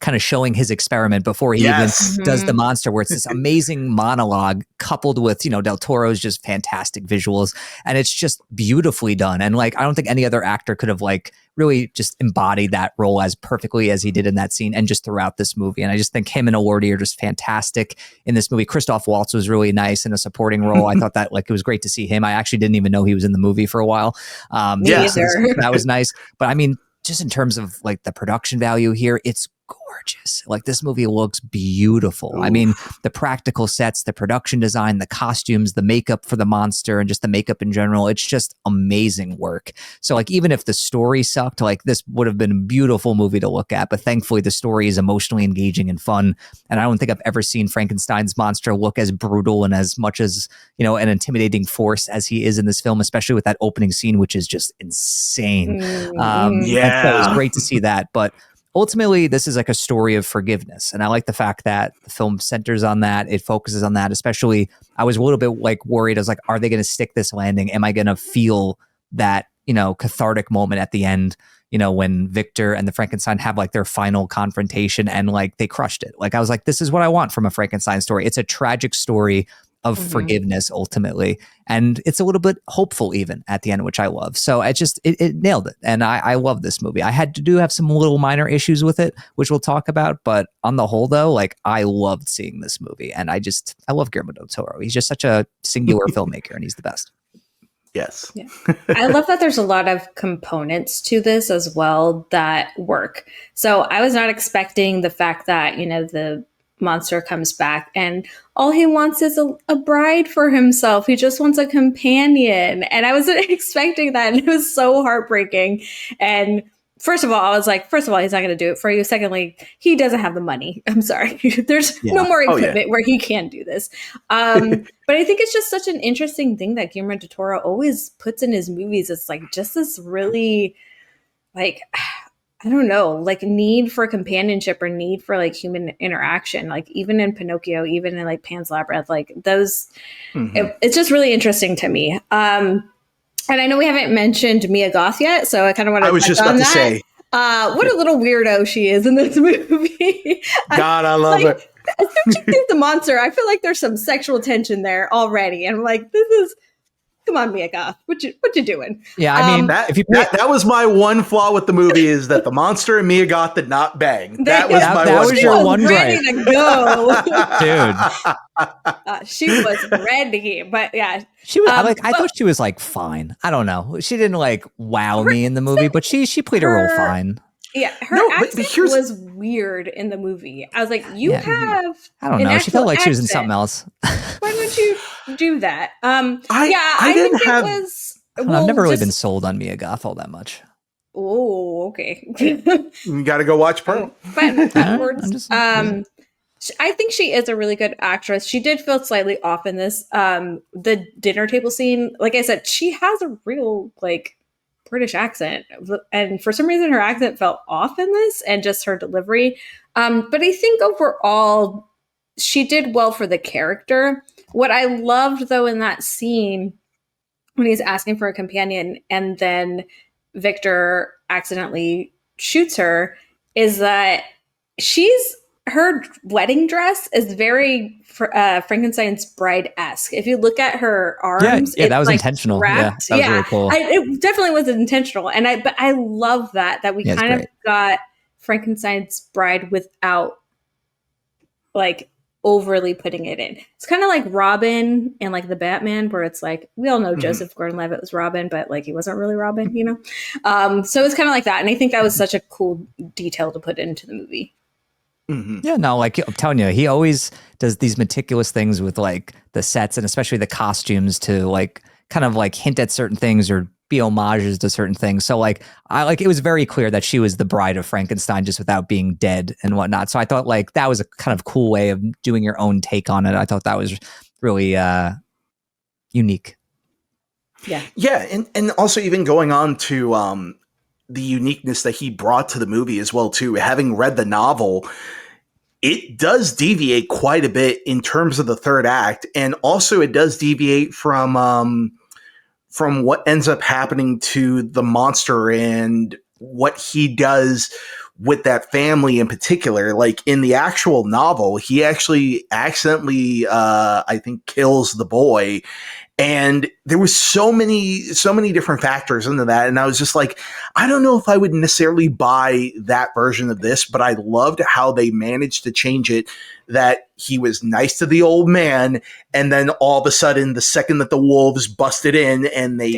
kind of showing his experiment before he even does the monster, where it's this amazing monologue coupled with, Del Toro's just fantastic visuals. And it's just beautifully done. And like, I don't think any other actor could have like really just embodied that role as perfectly as he did in that scene and just throughout this movie. And I just think him and Elordi are just fantastic in this movie. Christoph Waltz was really nice in a supporting role. I thought that like, it was great to see him. I actually didn't even know he was in the movie for a while. So that was nice. But I mean, just in terms of like the production value here, it's gorgeous. Like this movie looks beautiful. Oof. I mean, the practical sets, the production design, the costumes, the makeup for the monster, and just the makeup in general, it's just amazing work. So like, even if the story sucked, like this would have been a beautiful movie to look at. But thankfully the story is emotionally engaging and fun. And I don't think I've ever seen Frankenstein's monster look as brutal and as much as, an intimidating force as he is in this film, especially with that opening scene, which is just insane. And so it was great to see that. But ultimately, this is like a story of forgiveness. And I like the fact that the film centers on that. It focuses on that. Especially, I was a little bit like worried. I was like, are they going to stick this landing? Am I going to feel that, cathartic moment at the end, when Victor and the Frankenstein have like their final confrontation and like they crushed it. Like I was like, this is what I want from a Frankenstein story. It's a tragic story of forgiveness ultimately. And it's a little bit hopeful even at the end, which I love. So it nailed it. And I love this movie. I had to have some little minor issues with it, which we'll talk about. But on the whole though, like I loved seeing this movie. And I love Guillermo del Toro. He's just such a singular filmmaker and he's the best. Yes. Yeah. I love that there's a lot of components to this as well that work. So I was not expecting the fact that, the monster comes back and all he wants is a bride for himself. He just wants a companion. And I wasn't expecting that. And it was so heartbreaking. And first of all, I was like, he's not going to do it for you. Secondly, he doesn't have the money. I'm sorry. There's no more equipment where he can do this. But I think it's just such an interesting thing that Guillermo del Toro always puts in his movies. It's like just this really like, I don't know, like need for companionship or need for like human interaction, like even in Pinocchio, even in like Pan's Labyrinth, like those, it's just really interesting to me. And I know we haven't mentioned Mia Goth yet, so I kind of want to. I was just about to say, what a little weirdo she is in this movie. God, I love it. As soon as she sees the monster, I feel like there's some sexual tension there already, and I'm like, this is. Come on, Mia Goth. What you doing? Yeah, I mean, that was my one flaw with the movie is that the monster and Mia Goth did not bang. That was your one ready to go, dude. She was ready, but yeah, she was I thought she was like fine. I don't know. She didn't like wow me in the movie, but she played her role fine. Yeah, her accent was weird in the movie. I was like, have I don't know. She felt like she was in something else. Why would you do that? I didn't have. I've never really been sold on Mia Goth all that much. Oh, okay. You got to go watch Pearl. But I think she is a really good actress. She did feel slightly off in this. The dinner table scene, like I said, she has a real like British accent, and for some reason her accent felt off in this and just her delivery. But I think overall she did well for the character. What I loved though in that scene when he's asking for a companion and then Victor accidentally shoots her is that her wedding dress is very Frankenstein's bride-esque. If you look at her arms, yeah, that was like intentional. Wrapped. Yeah, that was really cool. It definitely was intentional, but I love that we kind of got Frankenstein's bride without like overly putting it in. It's kind of like Robin and like the Batman, where it's like we all know Joseph Gordon-Levitt was Robin, but like he wasn't really Robin, So it's kind of like that, and I think that was such a cool detail to put into the movie. Yeah, no, like I'm telling you, he always does these meticulous things with like the sets and especially the costumes to like kind of like hint at certain things or be homages to certain things. So like it was very clear that she was the bride of Frankenstein just without being dead and whatnot. So I thought like that was a kind of cool way of doing your own take on it. I thought that was really unique. Yeah. Yeah, and also even going on to the uniqueness that he brought to the movie as well too. Having read the novel, it does deviate quite a bit in terms of the third act, and also it does deviate from what ends up happening to the monster and what he does with that family in particular. Like in the actual novel, he actually accidentally, I think, kills the boy. And there was so many different factors into that. And I was just like, I don't know if I would necessarily buy that version of this, but I loved how they managed to change it, that he was nice to the old man. And then all of a sudden, the second that the wolves busted in and they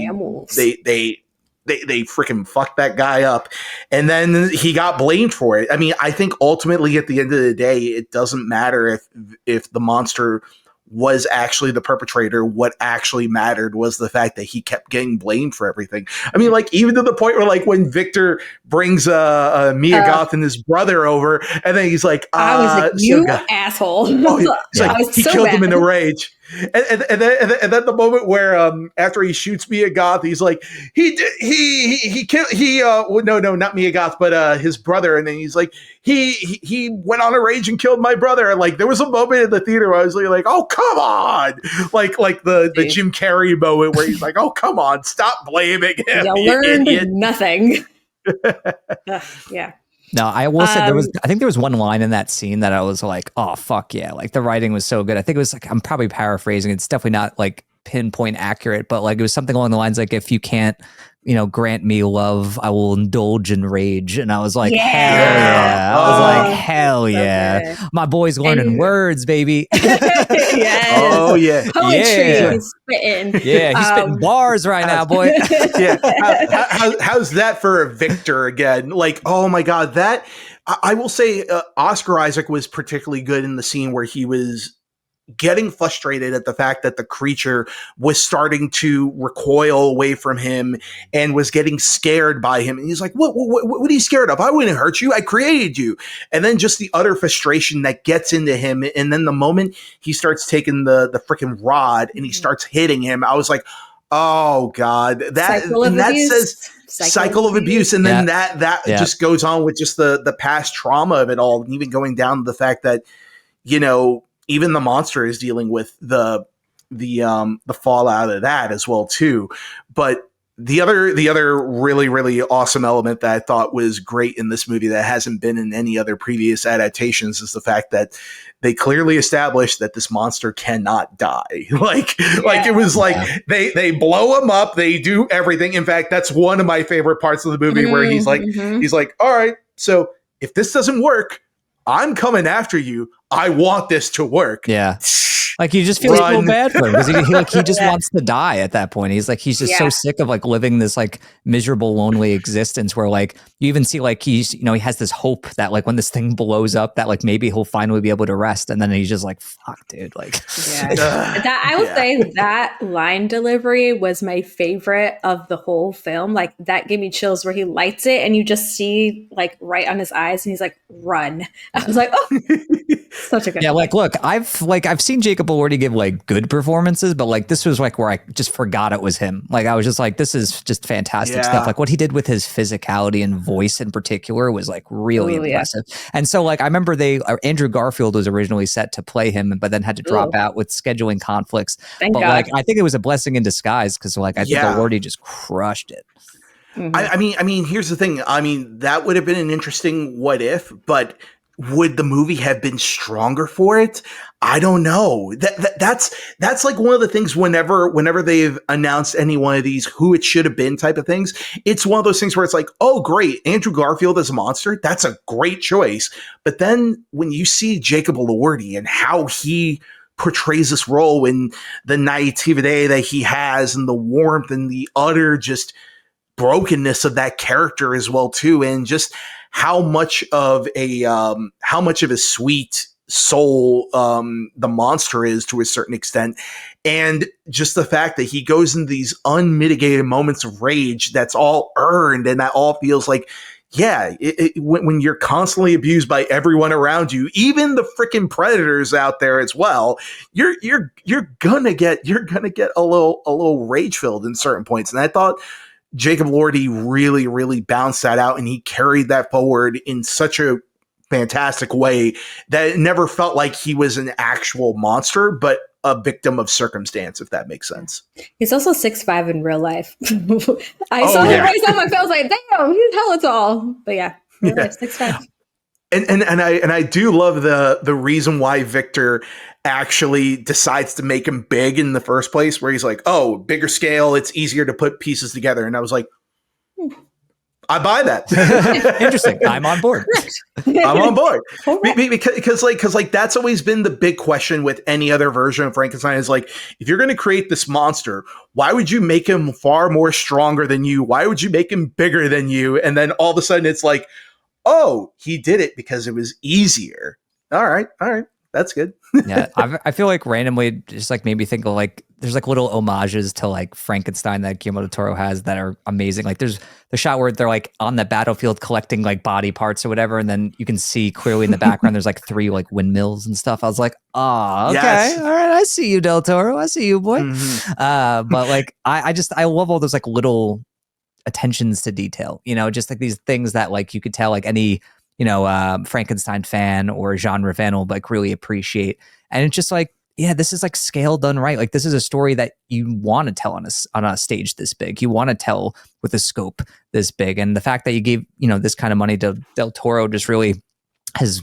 freaking fucked that guy up, and then he got blamed for it. I mean, I think ultimately at the end of the day, it doesn't matter if the monster was actually the perpetrator. What actually mattered was the fact that he kept getting blamed for everything. I mean, like, even to the point where, like, when Victor brings Mia Goth and his brother over, and then he's like, I was like, you asshole. Oh, he's like, he killed him in a rage. And then the moment where after he shoots Mia Goth, he's like, not Mia Goth, but his brother, and then he's like, he went on a rage and killed my brother. And like, there was a moment in the theater where I was like, oh, come on, like the Jim Carrey moment where he's like, oh, come on, stop blaming him. You learned nothing. Yeah. No, I will say I think there was one line in that scene that I was like, oh, fuck yeah. Like the writing was so good. I think it was like, I'm probably paraphrasing. It's definitely not like pinpoint accurate, but like it was something along the lines like, if you can't, grant me love, I will indulge in rage. And I was like, hell yeah. I was like, hell yeah. Okay. My boy's learning words, baby. Yes. Oh, yeah. Poetry. He's spitting. Yeah, he's spitting bars right now, boy. Yeah. How's that for a Victor again? Like, oh my God, that I will say Oscar Isaac was particularly good in the scene where he was getting frustrated at the fact that the creature was starting to recoil away from him and was getting scared by him. And he's like, what are you scared of? I wouldn't hurt you. I created you. And then just the utter frustration that gets into him. And then the moment he starts taking the freaking rod and he starts hitting him, I was like, oh God, that says cycle of abuse. And then that just goes on with just the past trauma of it all. And even going down to the fact that, even the monster is dealing with the fallout of that as well too. But the other really, really awesome element that I thought was great in this movie that hasn't been in any other previous adaptations is the fact that they clearly established that this monster cannot die. Like it was like they blow him up, they do everything. In fact, that's one of my favorite parts of the movie where he's like, all right, so if this doesn't work, I'm coming after you. I want this to work. Yeah. Like you just feel so bad for him because he just wants to die at that point. He's just so sick of like living this like miserable, lonely existence where like you even see like he's, he has this hope that like when this thing blows up that like maybe he'll finally be able to rest. And then he's just like, fuck, dude. Like, that I will say that line delivery was my favorite of the whole film. Like that gave me chills where he lights it and you just see like right on his eyes and he's like, run. I was like, oh, such a good line. Like, look, I've seen Jacob Elordi give like good performances, but like this was like where I just forgot it was him. Like I was just like, this is just fantastic stuff. Like what he did with his physicality and voice in particular was like really impressive. And so like I remember Andrew Garfield was originally set to play him, but then had to drop out with scheduling conflicts. Thank God. Like I think it was a blessing in disguise because like I think Elordi just crushed it. Mm-hmm. I mean, here's the thing. I mean, that would have been an interesting what if, but would the movie have been stronger for it? I don't know. That's like one of the things whenever they've announced any one of these who it should have been type of things, it's one of those things where it's like, oh great, Andrew Garfield as a monster, that's a great choice. But then when you see Jacob Elordi and how he portrays this role in the naivete that he has and the warmth and the utter just brokenness of that character as well too, and just how much of a sweet soul the monster is to a certain extent, and just the fact that he goes into these unmitigated moments of rage that's all earned, and that all feels like when you're constantly abused by everyone around you, even the freaking predators out there as well, you're gonna get a little rage filled in certain points. And I thought Jacob Elordi really, really bounced that out, and he carried that forward in such a fantastic way that it never felt like he was an actual monster, but a victim of circumstance, if that makes sense. He's also 6'5" in real life. I saw him raise on my face. I was like, damn, he's hella tall. But yeah, real life, 6'5". And I do love the reason why Victor actually decides to make him big in the first place, where he's like, oh, bigger scale, it's easier to put pieces together. And I was like, I buy that. Interesting. I'm on board. I'm on board. Because that's always been the big question with any other version of Frankenstein is like, if you're going to create this monster, why would you make him far more stronger than you? Why would you make him bigger than you? And then all of a sudden it's like, oh, he did it because it was easier. All right. That's good. Yeah, I feel like randomly just like made me think of like there's like little homages to like Frankenstein that Guillermo del Toro has that are amazing. Like there's the shot where they're like on the battlefield collecting like body parts or whatever, and then you can see clearly in the background there's like 3 like windmills and stuff. I was like, oh, okay, Yes. all right, I see you, Del Toro, I see you, boy. But like I love all those like little attentions to detail, you know, just like these things that like you could tell like any Frankenstein fan or genre fan will like really appreciate. And it's just like, yeah, this is like scale done right. Like this is a story that you want to tell on a stage this big. You want to tell with a scope this big. And the fact that you gave, this kind of money to Del Toro just really has,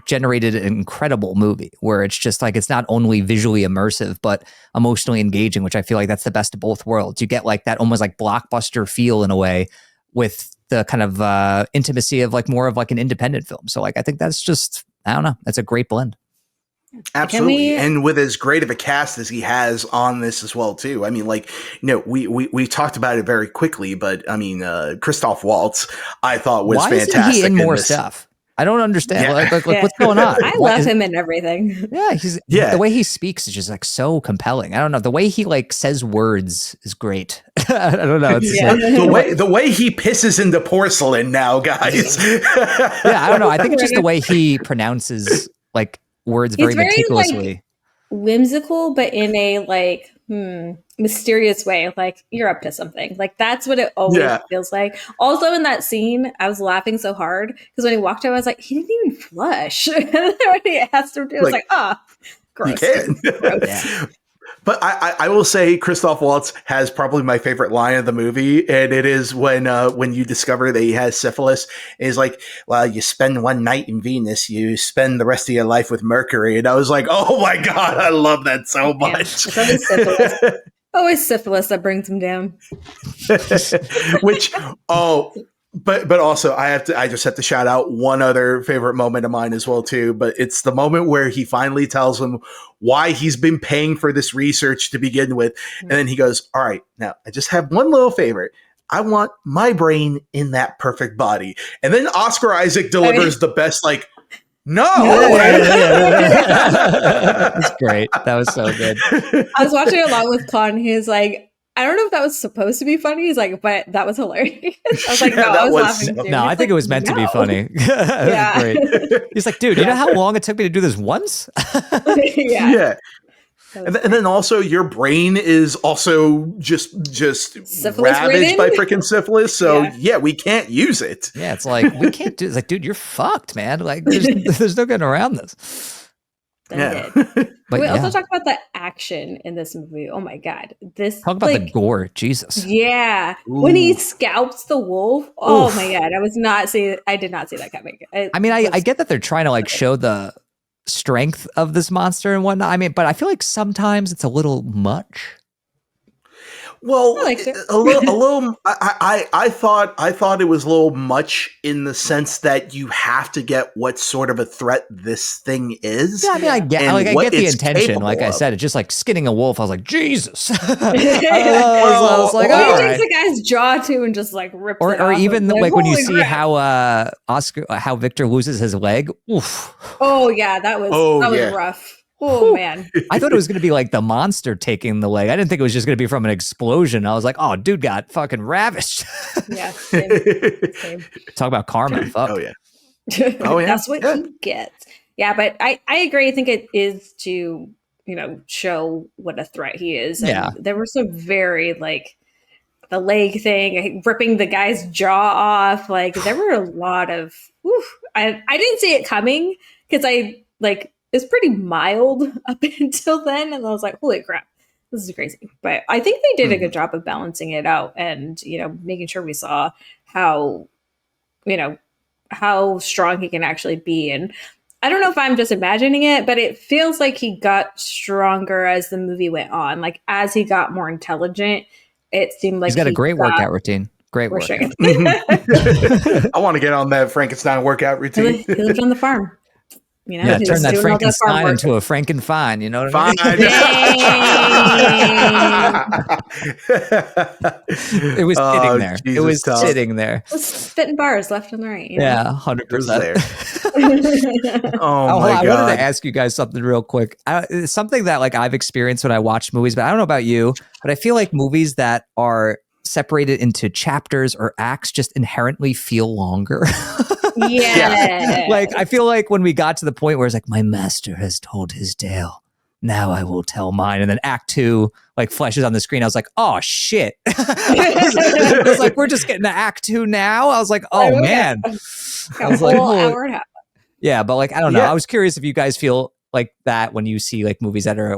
generated an incredible movie where it's just like, it's not only visually immersive, but emotionally engaging, which I feel like that's the best of both worlds. You get like that almost like blockbuster feel in a way with the kind of intimacy of like more of like an independent film. So like, I think that's just, I don't know, that's a great blend. Absolutely. And with as great of a cast as he has on this as well, too. I mean, like, we talked about it very quickly, but I mean, Christoph Waltz, I thought was fantastic. Why isn't he in more stuff? I don't understand. Yeah. Like what's going on? I love him in everything. Yeah, the way he speaks is just like so compelling. I don't know. The way he like says words is great. I don't know. It's the way he pisses into porcelain now, guys. Yeah, I don't know. I think it's just the way he pronounces like words very meticulously. Like, whimsical, but in a like mysterious way. Like you're up to something. Like that's what it always feels like. Also in that scene, I was laughing so hard because when he walked out, I was like, he didn't even flush. When he asked him to, I was like, gross. You can. Gross. Yeah. But I will say Christoph Waltz has probably my favorite line of the movie, and it is when you discover that he has syphilis. And he's like, well, you spend one night in Venus, you spend the rest of your life with Mercury. And I was like, oh my God, I love that so much. It's always syphilis. Always syphilis that brings him down. But also I just have to shout out one other favorite moment of mine as well too. But it's the moment where he finally tells him why he's been paying for this research to begin with. And then he goes, all right, now I just have one little favor. I want my brain in that perfect body. And then Oscar Isaac delivers the best, like, no. That's great. That was so good. I was watching along with Con. He's like, I don't know if that was supposed to be funny. He's like, but that was hilarious. I was like, no, I was laughing too. No, I think it was meant to be funny. Yeah. Great. He's like, dude, you know how long it took me to do this once? Yeah. And then also your brain is also just ravaged by freaking syphilis. So yeah, we can't use it. Yeah, it's like we can't do. It's like, dude, you're fucked, man. Like there's no getting around this. But we also talked about the action in this movie. Oh my God. Talk about the gore. Jesus. Yeah. Ooh. When he scalps the wolf. Oh my God. I did not see that coming. I get that they're trying to like show the strength of this monster and whatnot. I mean, but I feel like sometimes it's a little much. Well, a little. I thought it was a little much in the sense that you have to get what sort of a threat this thing is. Yeah, I mean, I get the intention. Like I said, it's just like skinning a wolf. I was like, Jesus. I was like, he takes the guy's jaw too and just like rips it off. Or even like when you see how Victor loses his leg. Oof. Oh yeah, that was rough. Oh man. I thought it was going to be like the monster taking the leg. I didn't think it was just going to be from an explosion. I was like, oh, dude got fucking ravished. Yeah. Same. Talk about karma. Fuck. Oh yeah. That's what he gets. Yeah, but I agree. I think it is to, show what a threat he is. And there were some very the leg thing, ripping the guy's jaw off. Like there were a lot of. I didn't see it coming because it's pretty mild up until then, and I was like, holy crap, this is crazy. But I think they did a good job of balancing it out, and making sure we saw how how strong he can actually be. And I don't know if I'm just imagining it, but it feels like he got stronger as the movie went on. Like as he got more intelligent, it seemed like he's got a great workout routine. Great workout. I want to get on that Frankenstein workout routine. He lived on the farm. Yeah, turn that Frankenstein into a Frankenfine. You know what I mean? It was sitting there. Jesus, it was sitting there. It was spitting bars left and right. Yeah, 100%. Oh my God! I wanted to ask you guys something real quick. It's something that I've experienced when I watch movies, but I don't know about you. But I feel like movies that are separated into chapters or acts just inherently feel longer. Yeah. I feel like when we got to the point where it's like, my master has told his tale, now I will tell mine. And then act 2 flashes on the screen. I was like, oh shit. It was like, we're just getting to act 2 now. I was like, oh man. I was like, hour and a half. Yeah, but I don't know. I was curious if you guys feel like that when you see movies that are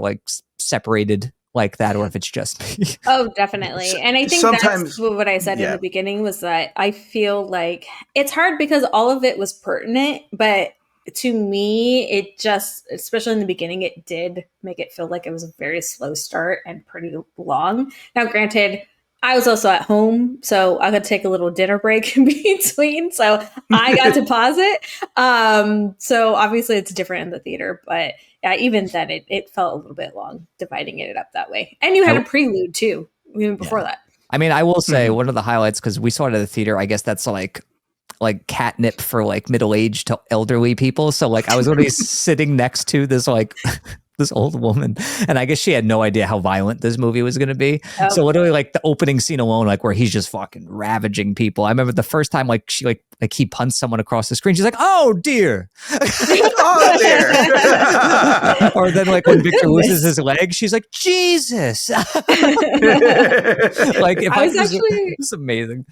separated like that, or if it's just me. Oh, definitely. And I think that's what I said in the beginning was that I feel like it's hard because all of it was pertinent, but to me, it just, especially in the beginning, it did make it feel like it was a very slow start and pretty long. Now, granted, I was also at home, so I could take a little dinner break in between. So I got to pause it. So obviously it's different in the theater, but yeah, even then it felt a little bit long dividing it up that way. And you had a prelude too, even before that. I mean, I will say one of the highlights, because we saw it at the theater, I guess that's like catnip for middle-aged to elderly people. So I was literally sitting next to this this old woman, and I guess she had no idea how violent this movie was going to be. Oh. So literally the opening scene alone, where he's just fucking ravaging people. I remember the first time she he punts someone across the screen. She's like, oh dear. Oh dear. Or then when Victor loses his leg, she's like, Jesus. It's amazing.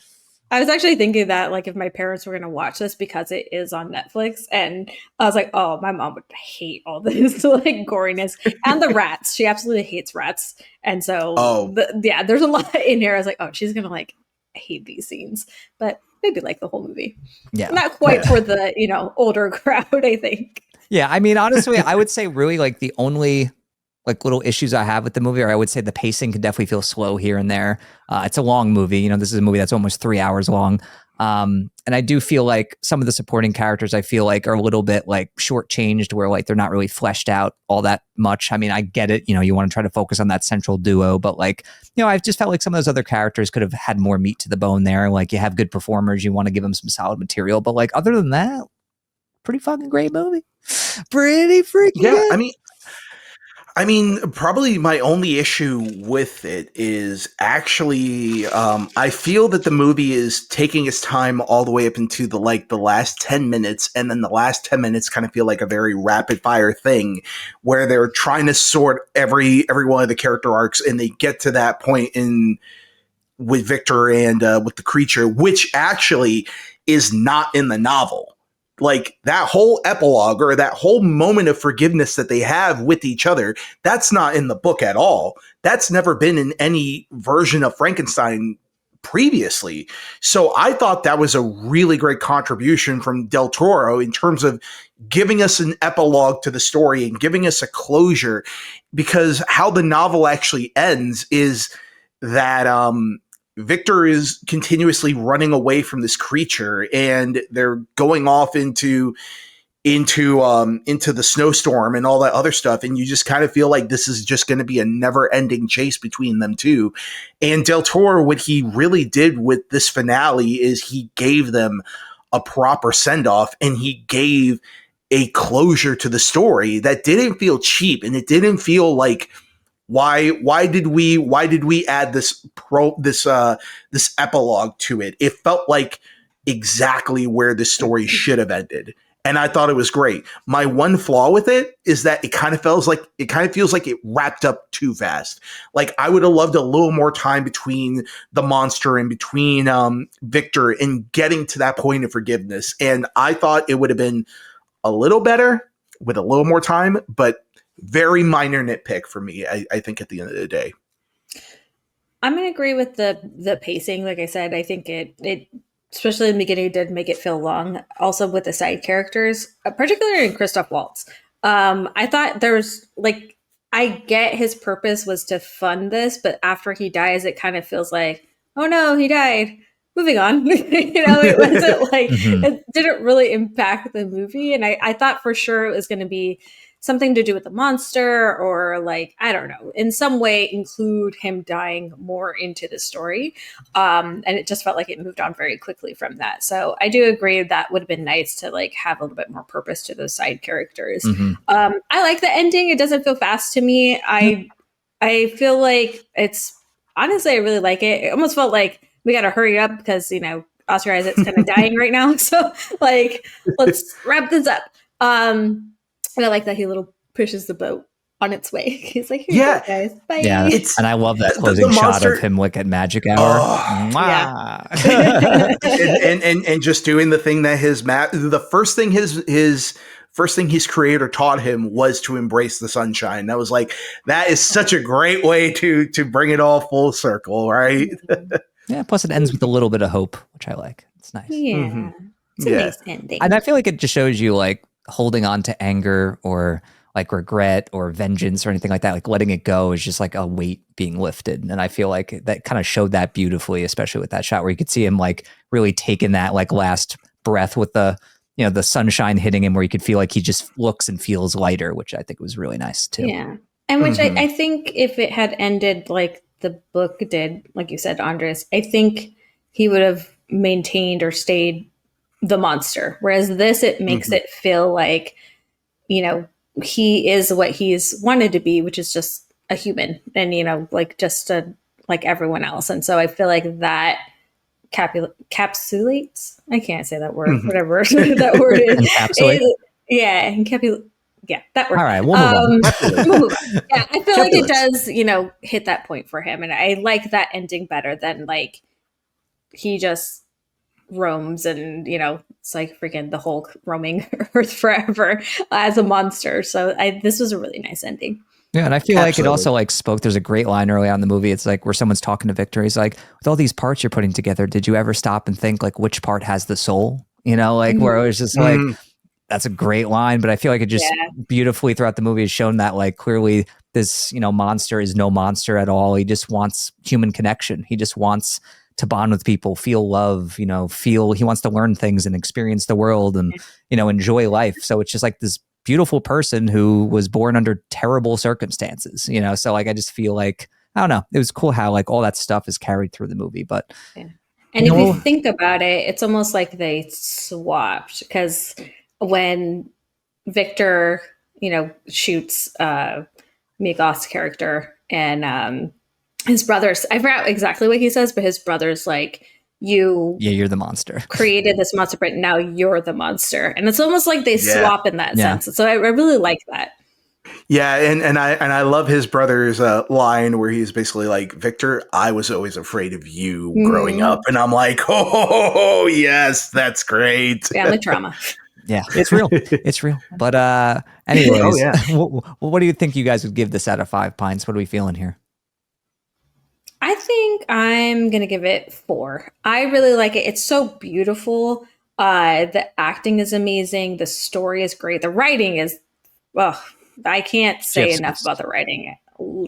I was actually thinking that if my parents were going to watch this because it is on Netflix, and I was like, oh, my mom would hate all this goriness and the rats. She absolutely hates rats. And so there's a lot in here. I was like, oh, she's going to hate these scenes, but maybe the whole movie. Yeah. Not quite for the, older crowd, I think. Yeah. I mean, honestly, I would say really the only little issues I have with the movie, or I would say the pacing can definitely feel slow here and there. It's a long movie. This is a movie that's almost 3 hours long. And I do feel some of the supporting characters I feel are a little bit shortchanged, where they're not really fleshed out all that much. I mean, I get it. You want to try to focus on that central duo, but I just felt some of those other characters could have had more meat to the bone there. You have good performers, you want to give them some solid material, but other than that, pretty fucking great movie. Pretty freaking good. I mean, probably my only issue with it is actually, I feel that the movie is taking its time all the way up into the last 10 minutes, and then the last 10 minutes kind of feel like a very rapid fire thing where they're trying to sort every one of the character arcs, and they get to that point with Victor and with the creature, which actually is not in the novel. That whole epilogue or that whole moment of forgiveness that they have with each other, that's not in the book at all. That's never been in any version of Frankenstein previously. So I thought that was a really great contribution from Del Toro in terms of giving us an epilogue to the story and giving us a closure, because how the novel actually ends is that, Victor is continuously running away from this creature, and they're going off into the snowstorm and all that other stuff. And you just kind of feel like this is just going to be a never ending chase between them two. And Del Toro, what he really did with this finale is he gave them a proper send off, and he gave a closure to the story that didn't feel cheap, and it didn't feel like, why did we add this epilogue to it? It felt like exactly where the story should have ended. and I thought it was great. My one flaw with it is that it kind of feels like it wrapped up too fast. Like I would have loved a little more time between the monster and between Victor in getting to that point of forgiveness. And I thought it would have been a little better with a little more time, but very minor nitpick for me, I think, at the end of the day. I'm going to agree with the pacing. Like I said, I think it especially in the beginning, did make it feel long. Also with the side characters, particularly in Christoph Waltz. I thought there was like, I get his purpose was to fund this, but after he dies, it kind of feels like, oh no, he died. Moving on. It wasn't like, it didn't really impact the movie. And I thought for sure it was going to be something to do with the monster or like, I don't know, in some way include him dying more into the story. And it just felt like it moved on very quickly from that. So I do agree that would have been nice to like have a little bit more purpose to those side characters. I like the ending. It doesn't feel fast to me. I feel like it's, honestly, I really like it. It almost felt like we got to hurry up because, Oscar Isaac's kind of dying right now. So like, let's wrap this up. And I like that he little pushes the boat on its way. He's like, here you go, guys. Bye. Yeah, and I love that closing shot of him like at magic hour. And just doing the thing that the first thing his creator taught him was to embrace the sunshine. That was like, that is such a great way to bring it all full circle, right? Yeah, plus it ends with a little bit of hope, which I like. It's nice. Yeah. It's a nice ending. And I feel like it just shows you like holding on to anger or like regret or vengeance or anything like that, like letting it go is just like a weight being lifted. And I feel like that kind of showed that beautifully, especially with that shot where you could see him like really taking that like last breath with the, the sunshine hitting him, where you could feel like he just looks and feels lighter, which I think was really nice too. Yeah. And which I think if it had ended like the book did, like you said, Andres, I think he would have maintained or stayed the monster. Whereas this, it makes it feel like, he is what he's wanted to be, which is just a human and, like just like everyone else. And so I feel like that capsulates. I can't say that word, whatever that word is. Encapsulate. Yeah, that word. All right, we'll move on. We'll move on. Yeah, I feel like it does, hit that point for him. And I like that ending better than like he just roams and it's like freaking the Hulk roaming Earth forever as a monster. So this was a really nice ending. Yeah, and I feel like it also like spoke. There's a great line early on in the movie. It's like where someone's talking to Victor. He's like, with all these parts you're putting together, did you ever stop and think like which part has the soul? Like where it was just like, that's a great line. But I feel like it just beautifully throughout the movie has shown that like clearly this, monster is no monster at all. He just wants human connection. He just wants to bond with people, feel love, he wants to learn things and experience the world and, enjoy life. So it's just like this beautiful person who was born under terrible circumstances, so like, I just feel like, I don't know, it was cool how like all that stuff is carried through the movie, but. Yeah. And if you think about it, it's almost like they swapped because when Victor, shoots Migos' character and, his brothers, I forgot exactly what he says, but his brother's like, you're the monster. Created this monster, but now you're the monster. And it's almost like they swap in that sense. So I really like that. Yeah, and I love his brother's line where he's basically like, Victor, I was always afraid of you growing up. And I'm like, oh, yes, that's great. Family trauma. Yeah, it's real. It's real. But anyways, what do you think you guys would give this out of 5 pints? What are we feeling here? I think I'm going to give it 4. I really like it. It's so beautiful. The acting is amazing. The story is great. The writing is, I can't say enough about the writing.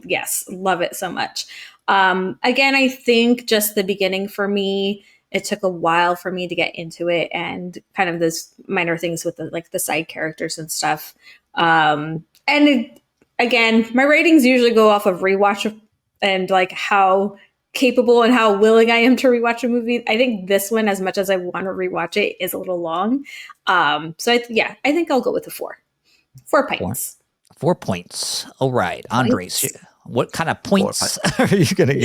Yes, love it so much. Again, I think just the beginning for me, it took a while for me to get into it and kind of those minor things with the side characters and stuff. Again, my ratings usually go off of rewatch and like how capable and how willing I am to rewatch a movie. I think this one, as much as I want to rewatch it, is a little long. So I think I'll go with a 4. 4 pints. 4 points. All right. Andres, what kind of points are you going to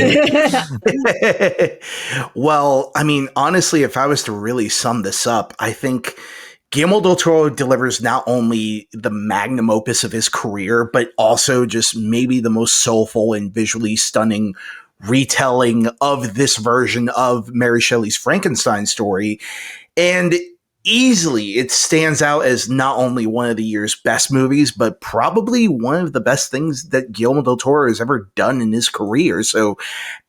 give? Well, I mean, honestly, if I was to really sum this up, I think Guillermo del Toro delivers not only the magnum opus of his career, but also just maybe the most soulful and visually stunning retelling of this version of Mary Shelley's Frankenstein story. And easily it stands out as not only one of the year's best movies, but probably one of the best things that Guillermo del Toro has ever done in his career. So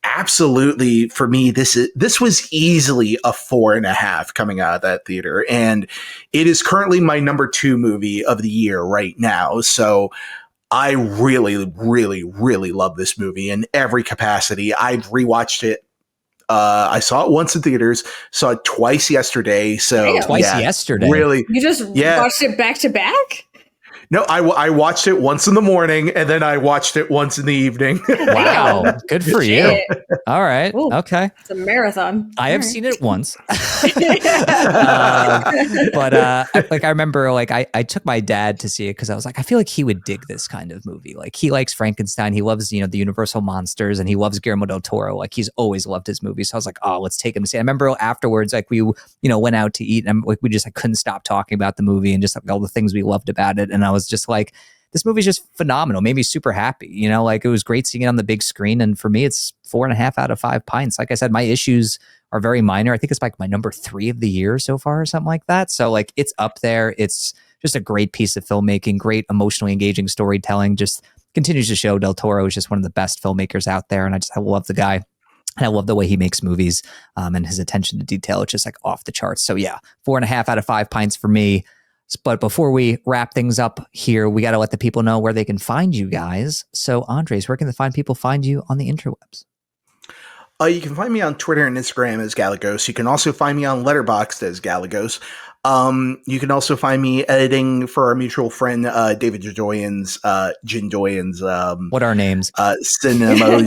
absolutely, for me, this was easily a 4.5 coming out of that theater. And it is currently my number 2 movie of the year right now. So I really, really, really love this movie in every capacity. I've rewatched it. I saw it once in theaters, saw it twice yesterday. So twice yesterday. Really, you just watched it back to back? No, I watched it once in the morning, and then I watched it once in the evening. Wow, good for you. All right, Ooh, okay. It's a marathon. I have seen it once, but I remember, I took my dad to see it because I was like, I feel like he would dig this kind of movie. Like, he likes Frankenstein, he loves the Universal monsters, and he loves Guillermo del Toro. Like, he's always loved his movies. So I was like, oh, let's take him to see it. I remember afterwards, we went out to eat, and we just couldn't stop talking about the movie and just all the things we loved about it. And I was just like, this movie's just phenomenal. Made me super happy. It was great seeing it on the big screen. And for me, it's 4.5 out of 5 pints. Like I said, my issues are very minor. I think it's my number 3 of the year so far or something like that. So it's up there. It's just a great piece of filmmaking, great emotionally engaging storytelling. Just continues to show Del Toro is just one of the best filmmakers out there. And I love the guy. And I love the way he makes movies, and his attention to detail. It's just off the charts. So yeah, 4.5 out of 5 pints for me. But before we wrap things up here, we got to let the people know where they can find you guys. So Andres, where can people find you on the interwebs? You can find me on Twitter and Instagram as Galagos. You can also find me on Letterboxd as Galagos. You can also find me editing for our mutual friend, David Jindoyan's, what are names? Cinema.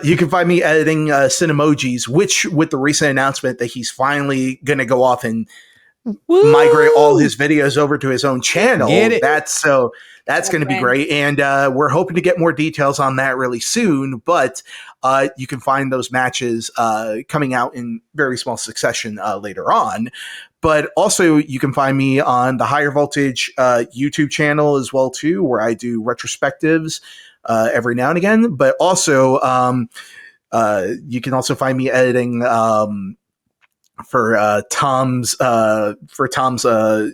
You can find me editing Cinemojis, which with the recent announcement that he's finally going to go off and migrate all his videos over to his own channel. That's going to be great. And we're hoping to get more details on that really soon. But you can find those matches coming out in very small succession later on. But also you can find me on the Higher Voltage YouTube channel as well, too, where I do retrospectives every now and again. But also you can also find me editing for Tom's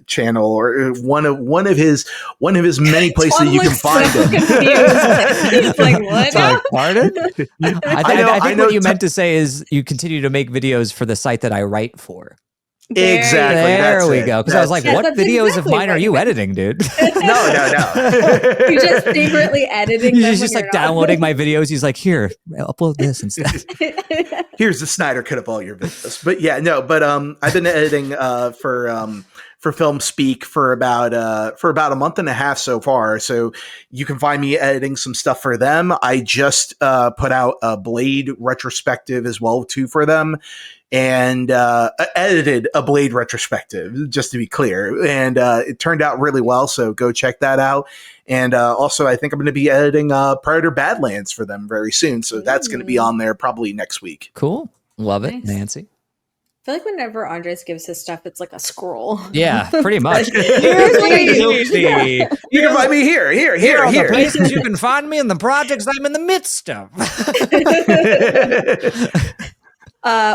channel, or one of his many places you can find him. He's like, what? Sorry, pardon? I think what you meant to say is you continue to make videos for the site that I write for. Exactly. There we go. Because I was like, what videos of mine are you editing, dude? No. You're just secretly editing them. He's just downloading my videos. He's like, here, upload this instead. Here's the Snyder cut of all your videos. But yeah, no, but I've been editing for Film Speak for about a month and a half so far. So you can find me editing some stuff for them. I just put out a Blade retrospective as well too for them, and edited a Blade retrospective, just to be clear. And it turned out really well. So go check that out. And also, I think I'm going to be editing Predator Badlands for them very soon. So that's going to be on there probably next week. Cool. Love it. Nice. Nancy? I feel like whenever Andres gives his stuff, it's like a scroll. Yeah, pretty much. You can find me here. Are the places you can find me and the projects I'm in the midst of.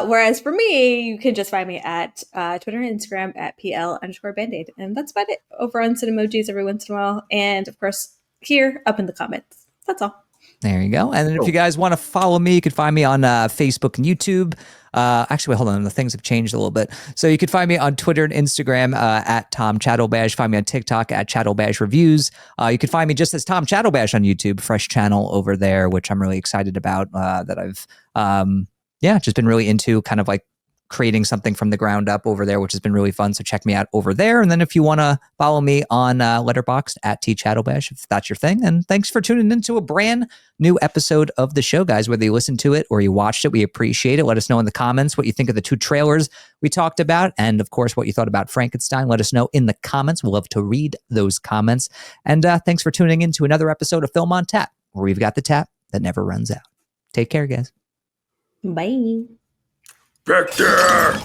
Whereas for me, you can just find me at Twitter and Instagram at PL_Band-Aid. And that's about it. Over on Cinemojis every once in a while. And of course, here up in the comments. That's all. There you go. And then if you guys want to follow me, you can find me on Facebook and YouTube. Actually, hold on. The things have changed a little bit. So you can find me on Twitter and Instagram at Tom Chattelbash. Find me on TikTok at Chattelbash Reviews. You can find me just as Tom Chattelbash on YouTube, fresh channel over there, which I'm really excited about, that I've just been really into, kind of creating something from the ground up over there, which has been really fun. So check me out over there. And then if you want to follow me on Letterboxd at @Chattelbash, if that's your thing. And thanks for tuning into a brand new episode of the show, guys. Whether you listened to it or you watched it, we appreciate it. Let us know in the comments what you think of the 2 trailers we talked about. And of course, what you thought about Frankenstein. Let us know in the comments. We'll love to read those comments. And thanks for tuning in to another episode of Film on Tap, where we've got the tap that never runs out. Take care, guys. Bye. Victor!